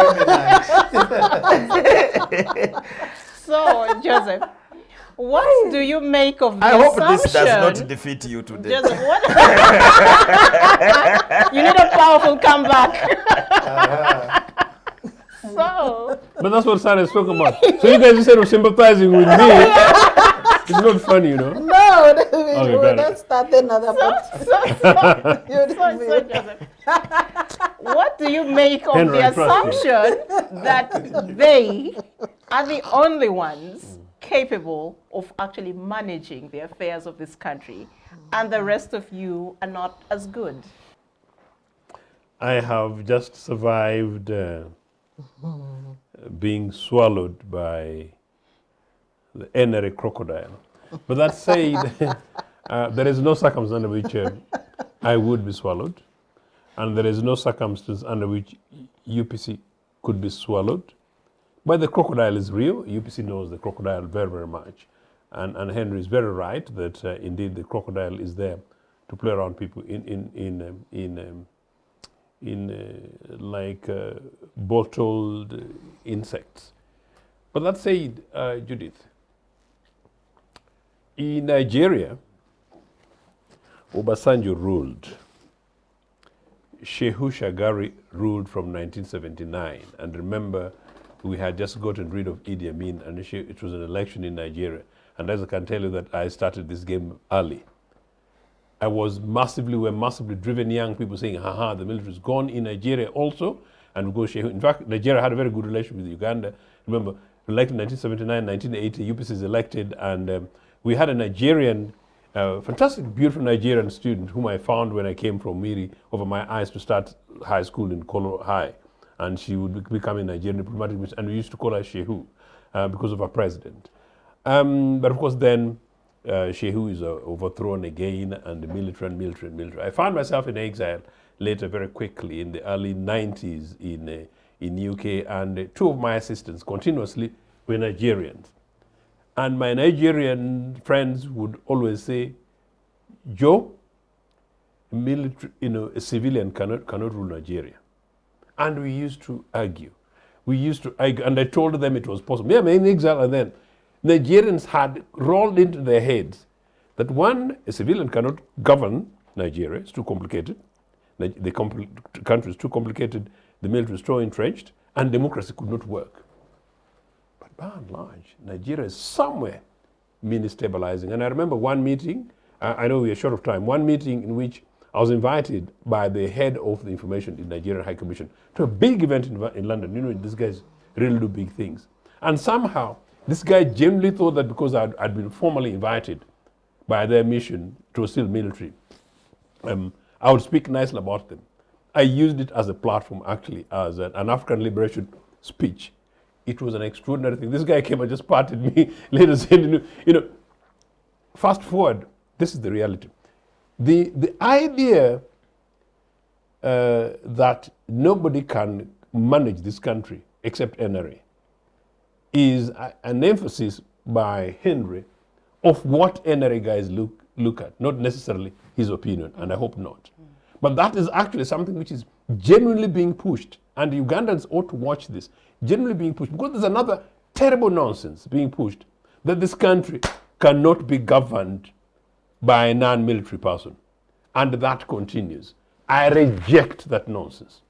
remnant. So, Joseph, what do you make of the I hope assumption? this does not defeat you today. Joseph, what? You need a powerful comeback. So, But that's what Sarah is talking about. So you guys instead of sympathizing with me, it's not funny, you know. No, got we it. don't start another part. so, Joseph, what do you make of Henry, the I trust you. assumption that they are the only ones capable of actually managing the affairs of this country, and the rest of you are not as good? I have just survived being swallowed by the Enere crocodile. But that said, there is no circumstance under which I would be swallowed, and there is no circumstance under which UPC could be swallowed. But the crocodile is real. UPC knows the crocodile very, very much. And Henry is very right that indeed the crocodile is there to play around people like bottled insects. But that said, Judith, in Nigeria, Obasanjo ruled. Shehu Shagari ruled from 1979. And remember, we had just gotten rid of Idi Amin, and it was an election in Nigeria. And as I can tell you that I started this game early. We were massively driven young people saying, haha, the military is gone in Nigeria also. And we go Shehu. In fact, Nigeria had a very good relationship with Uganda. Remember, elected in 1979, 1980, UPC is elected, and we had a Nigerian, fantastic, beautiful Nigerian student whom I found when I came from Miri over my eyes to start high school in Kolo High. And she would become a Nigerian diplomatic minister, and we used to call her Shehu because of our president. But of course then, Shehu is overthrown again, and the military. I found myself in exile later very quickly in the early 90s in UK, and two of my assistants continuously were Nigerians. And my Nigerian friends would always say, Joe, a civilian cannot rule Nigeria. And we used to argue. And I told them it was possible. Yeah, I'm in exile, and then Nigerians had rolled into their heads that a civilian cannot govern Nigeria. It's too complicated. The country is too complicated. The military is too entrenched, and democracy could not work. But by and large, Nigeria is somewhere mini-stabilizing. And I remember one meeting, I know we are short of time, one meeting in which I was invited by the head of the information in Nigerian High Commission to a big event in London. You know, these guys really do big things. And somehow, this guy genuinely thought that because I'd been formally invited by their mission to still military, I would speak nicely about them. I used it as a platform, actually, as an African liberation speech. It was an extraordinary thing. This guy came and just patted me, later said, fast forward, this is the reality. The idea that nobody can manage this country except NRA is an emphasis by Henry of what NRA guys look at, not necessarily his opinion, and I hope not. But that is actually something which is genuinely being pushed, and the Ugandans ought to watch this, genuinely being pushed, because there's another terrible nonsense being pushed, that this country cannot be governed by a non-military person. And that continues. I reject that nonsense.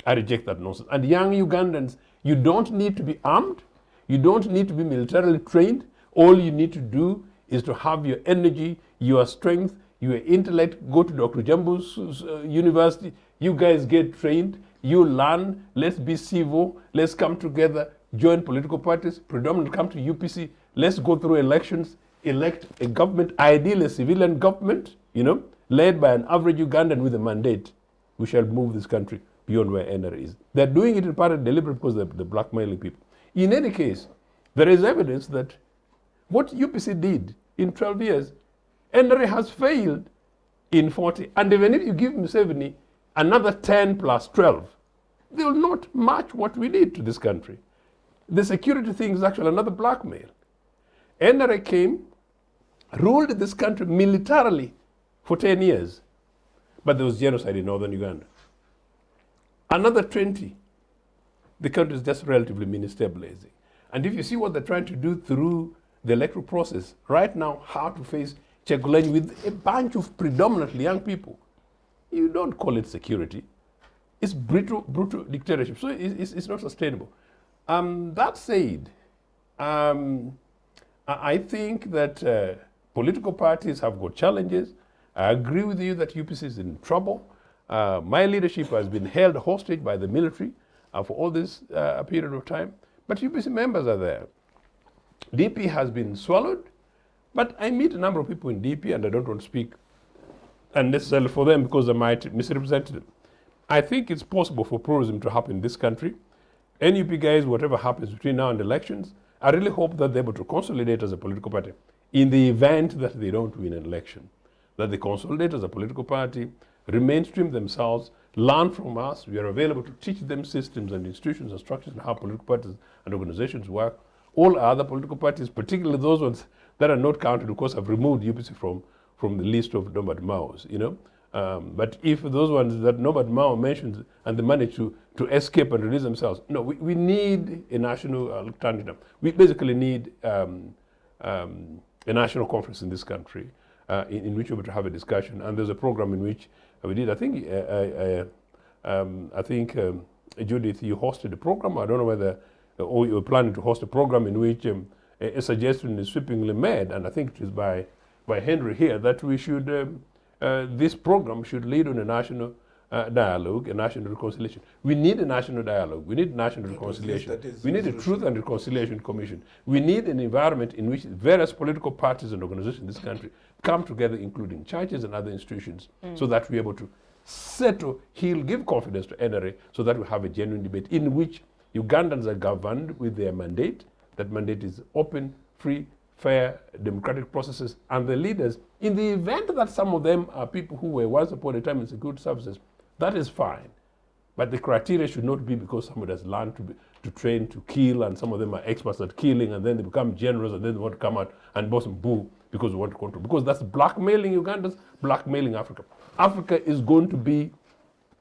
And young Ugandans, you don't need to be armed, you don't need to be militarily trained, All you need to do is to have your energy, your strength, your intellect. Go to Dr. Ojiambo's university. You guys get trained. You learn. Let's be civil. Let's come together. Join political parties. Predominantly come to UPC. Let's go through elections. Elect a government, ideally a civilian government, led by an average Ugandan with a mandate. We shall move this country beyond where NRA is. They're doing it in part deliberate because they're blackmailing people. In any case, there is evidence that what UPC did in 12 years, NRA has failed in 40. And even if you give Museveni another 10 plus 12, they will not match what we did to this country. The security thing is actually another blackmail. NRA came, ruled this country militarily for 10 years, but there was genocide in northern Uganda. Another 20, the country is just relatively mini-stabilizing. And if you see what they're trying to do through the electoral process, right now, how to face Chekulenyi with a bunch of predominantly young people, you don't call it security. It's brutal dictatorship. So it's not sustainable. That said, I think that political parties have got challenges. I agree with you that UPC is in trouble. My leadership has been held hostage by the military for all this period of time. But UPC members are there. DP has been swallowed. But I meet a number of people in DP, and I don't want to speak unnecessarily for them because I might misrepresent them. I think it's possible for pluralism to happen in this country. NUP guys, whatever happens between now and elections, I really hope that they're able to consolidate as a political party in the event that they don't win an election. That they consolidate as a political party, remainstream themselves, learn from us. We are available to teach them systems and institutions and structures and how political parties and organizations work. All other political parties, particularly those ones that are not counted, of course, have removed UPC from the list of Norbert Mao's, but if those ones that Norbert Mao mentions and they manage to escape and release themselves, no, we need a national alternative. We basically need a national conference in this country in which we're able to have a discussion. And there's a program in which we did, I think Judith, you hosted a program. I don't know whether, or you're planning to host a program in which a suggestion is sweepingly made, and I think it is by Henry here, that we should, this program should lead on a national dialogue, a national reconciliation. We need a national dialogue. We need national reconciliation. We need a Truth and Reconciliation Commission. We need an environment in which various political parties and organizations in this country come together, including churches and other institutions, so that we're able to settle, heal, give confidence to NRA, so that we have a genuine debate in which Ugandans are governed with their mandate. That mandate is open, free, fair, democratic processes, and the leaders, in the event that some of them are people who were once upon a time in security services, that is fine. But the criteria should not be because somebody has learned to train to kill, and some of them are experts at killing, and then they become generals, and then they want to come out and boss and boo because they want to control. Because that's blackmailing Ugandans, blackmailing Africa. Africa is going to be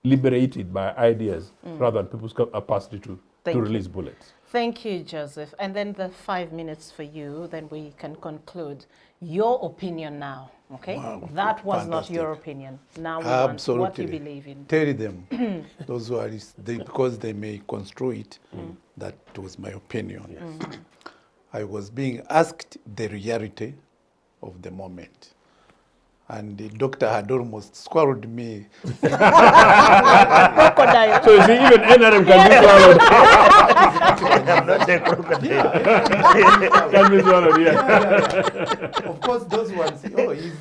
liberated by ideas rather than people's capacity to release bullets. Thank you, Joseph. And then the 5 minutes for you, then we can conclude. Your opinion now, okay? Wow, that was fantastic. not your opinion. Now we Absolutely. want what you believe in. Tell them, those who are, because they may construe it, that was my opinion. Yes. I was being asked the reality of the moment. And the doctor had almost swallowed me. Crocodile. So you see, even NRM can be swallowed. I'm not a crocodile. Can be swallowed, yeah. Of course, those ones, he's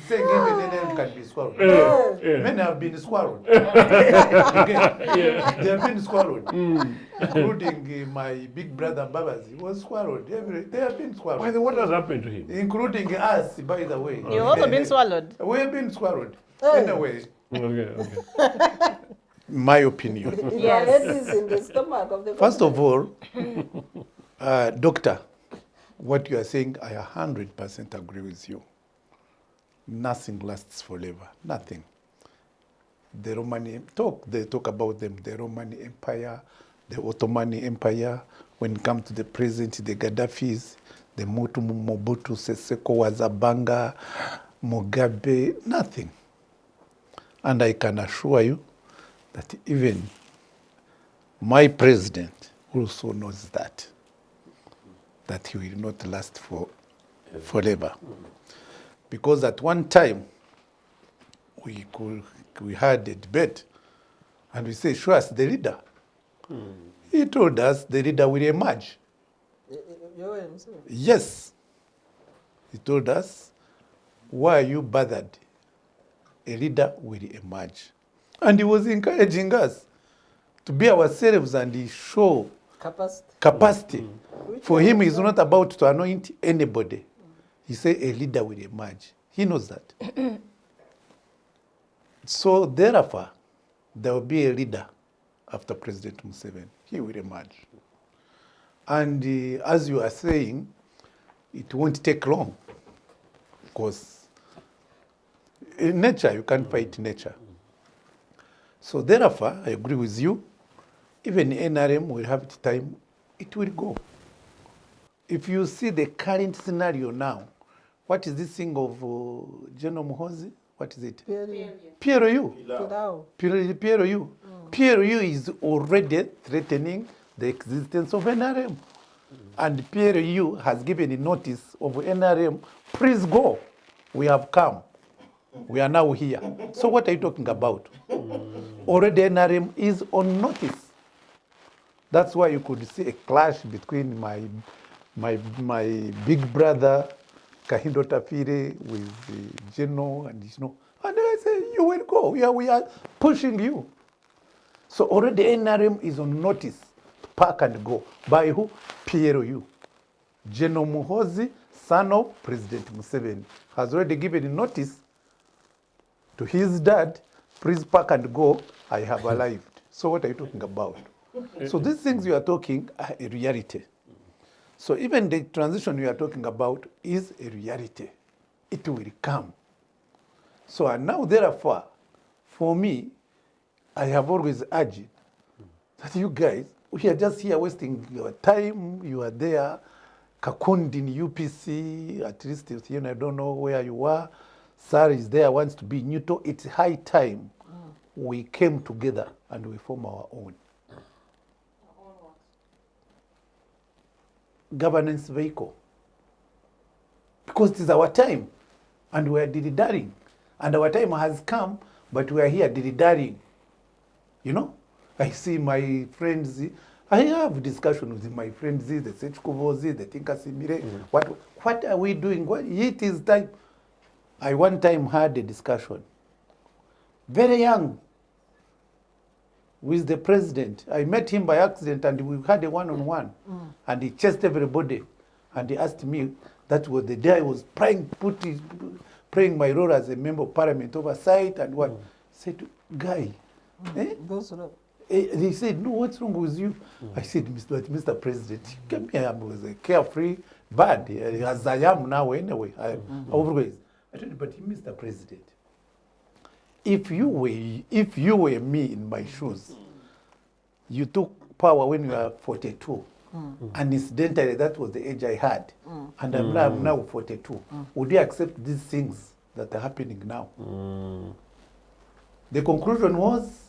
saying even NRM can be swallowed. Yeah. Many have been swallowed. Okay. They have been swallowed. Including my big brother Babazi was swallowed. They have been swallowed. Why, what has happened to him? Including us, by the way. You've also been swallowed. We have been swallowed. Anyway, Okay. my opinion. Your head is in the stomach of the First of all, doctor, what you are saying, I 100% agree with you. Nothing lasts forever. Nothing. The Roman they talk about them, the Roman Empire, the Ottoman Empire. When it comes to the present, the Gaddafis, the Mobutu Sese Seko, Zabanga, Mugabe, nothing. And I can assure you that even my president also knows that he will not last for forever. Because at one time, we had a debate, and we say, show us the leader. He told us the leader will emerge. Yes. He told us, why are you bothered? A leader will emerge. And he was encouraging us to be ourselves and show capacity. For him, he's not about to anoint anybody. He said a leader will emerge. He knows that. So therefore, there will be a leader after President Museveni. He will emerge. And as you are saying, it won't take long, because in nature, you can't fight nature. So therefore, I agree with you. Even NRM will have its time, it will go. If you see the current scenario now, what is this thing of General Muhoozi? What is it? PRU. PRU. PRU is already threatening the existence of NRM. And PRU has given a notice of NRM, please go. We have come. We are now here. So what are you talking about? Already NRM is on notice. That's why you could see a clash between my big brother, Kahindo Tafire, with Geno and Ishno. And I say, you will go. We are pushing you. So already NRM is on notice to pack and go. By who? PRU. Geno Muhoozi, son of President Museveni, has already given notice to his dad, please pack and go, I have arrived. So what are you talking about? So these things you are talking are a reality. So even the transition you are talking about is a reality. It will come. So and now therefore, for me, I have always urged that you guys, we are just here wasting your time. You are there, Kakundi in UPC, at least I don't know where you are. Sir is there, wants to be neutral. It's high time we came together and we form our own. Governance vehicle. Because it is our time and we are dilly-dallying. And our time has come, but we are here dilly-dallying. You know? I see my friends, I have discussion with my friends, the Sechkuvozi, the Tinkasimire. What are we doing? It is time. I one time had a discussion, very young, with the president. I met him by accident and we had a one-on-one. And he chased everybody. And he asked me, that was the day I was playing my role as a member of parliament oversight and what. I said, guy, he said, no, what's wrong with you? I said, Mr. President, he came here, I was a carefree bad, as I am now anyway. Always. I told him, but Mr. President, if you were me in my shoes, you took power when you were 42, and incidentally that was the age I had, and I'm now 42. Would you accept these things that are happening now? The conclusion was,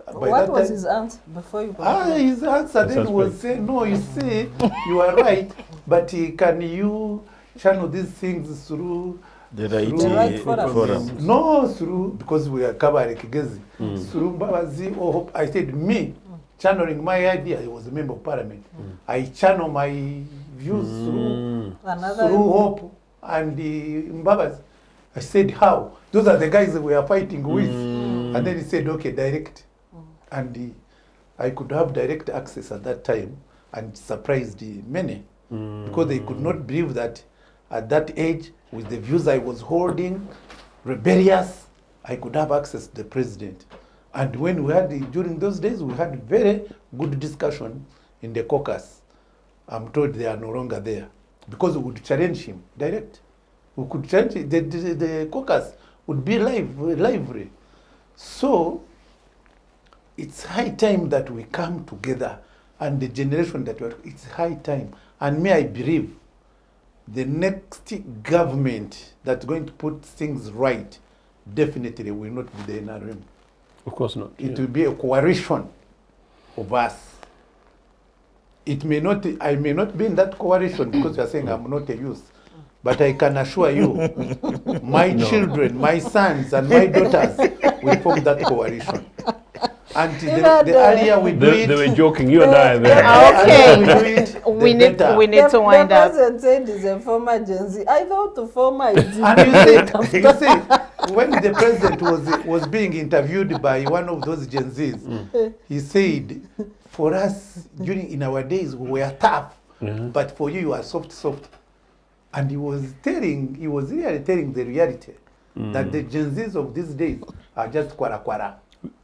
what was his answer before you? His answer then was say, no, you see, you are right, but can you channel these things through the right forum? No, through, because we are covering Kigezi. Through Mbabazi or Hope. I said, me, channeling my idea, I was a member of parliament. I channel my views through Hope and Mbabazi. I said, how? Those are the guys that we are fighting with. And then he said, okay, direct. And I could have direct access at that time and surprised many because they could not believe that at that age, with the views I was holding, rebellious, I could have access to the president. And when we had, during those days, we had very good discussion in the caucus. I'm told they are no longer there because we would challenge him direct. We could challenge the caucus would be lively. So it's high time that we come together, and the generation that it's high time. And me, I believe the next government that's going to put things right definitely will not be the NRM. Of course not. It will be a coalition of us. It may not, I may not be in that coalition because you are saying I'm not a youth. But I can assure you, my children, my sons, and my daughters will form that coalition. And the earlier we do it, They were joking, you and I. the earlier we do it, the better. We need to wind the up. president said he's a former Gen Z. I thought to former is And you see, when the president was being interviewed by one of those Gen Zs, he said, for us, in our days, we were tough, but for you are soft. And he was really telling the reality that the Gen Zs of these days are just kwara.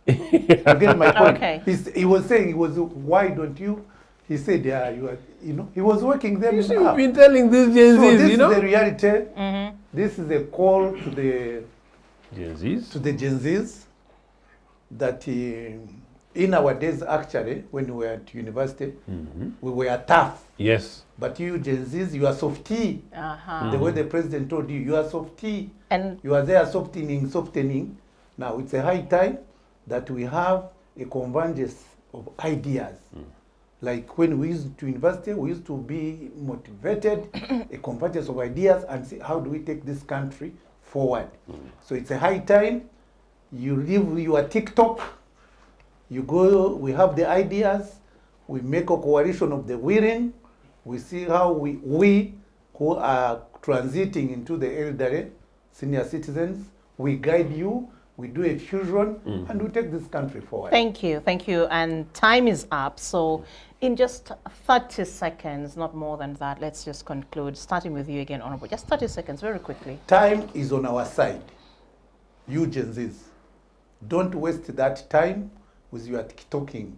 You get my point? Okay. He was saying, why don't you? He said, yeah, he was working them You've up. been telling these Gen So Zs, this you know? is the reality. This is a call to the Gen Zs? to the Gen Zs that in our days, actually, when we were at university, we were tough. Yes. But you Gen Zs, you are softy. The way the president told you, you are softy. And You are there softening. Now it's a high time that we have a convergence of ideas. Like when we used to university, we used to be motivated, a convergence of ideas, and see how do we take this country forward. So it's a high time. You leave your TikTok, you go, we have the ideas, we make a coalition of the willing, we see how we who are transiting into the elderly, senior citizens, we guide you, we do a fusion, and we take this country forward. thank you. And time is up. So in just 30 seconds, not more than that, let's just conclude. Starting with you again, Honorable. Just 30 seconds, very quickly. Time is on our side, you Gen Zs. Don't waste that time with your TikToking.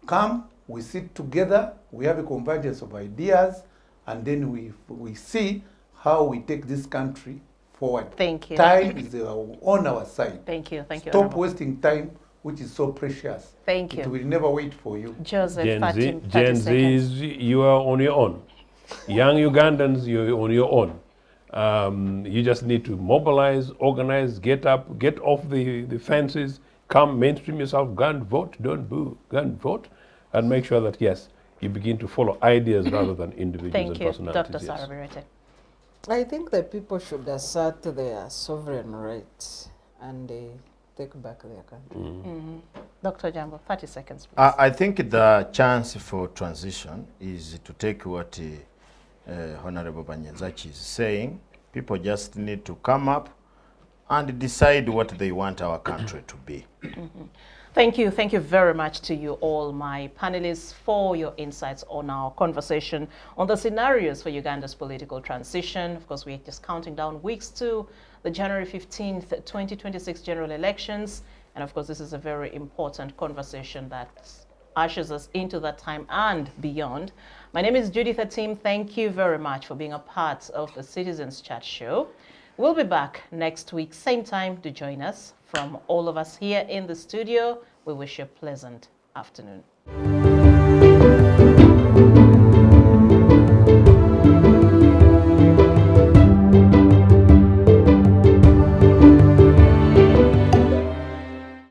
Come, we sit together, we have a convergence of ideas, and then we see how we take this country forward. Thank you. Time is on our side. Thank you. Stop Honorable. wasting time, which is so precious. Thank It you. will never wait for you. Joseph, Gen 30 Zs, seconds. you are on your own. Young Ugandans, you're on your own. You just need to mobilize, organize, get up, get off the fences, come mainstream yourself, go and vote, don't boo, go and vote, and make sure that, yes, you begin to follow ideas rather than individuals Thank and you, personalities. Dr. yes. Sarah Bireete. I think the people should assert their sovereign rights and take back their country. Dr. Ojiambo, 30 seconds, please. I think the chance for transition is to take what Honorable Banyenzaki is saying. People just need to come up and decide what they want our country to be. Thank you very much to you all, my panelists, for your insights on our conversation on the scenarios for Uganda's political transition. Of course, we're just counting down weeks to the January 15th, 2026 general elections. And of course, this is a very important conversation that ushers us into that time and beyond. My name is Judith Atim. Thank you very much for being a part of the Citizens Chat Show. We'll be back next week, same time, to join us. From all of us here in the studio, we wish you a pleasant afternoon.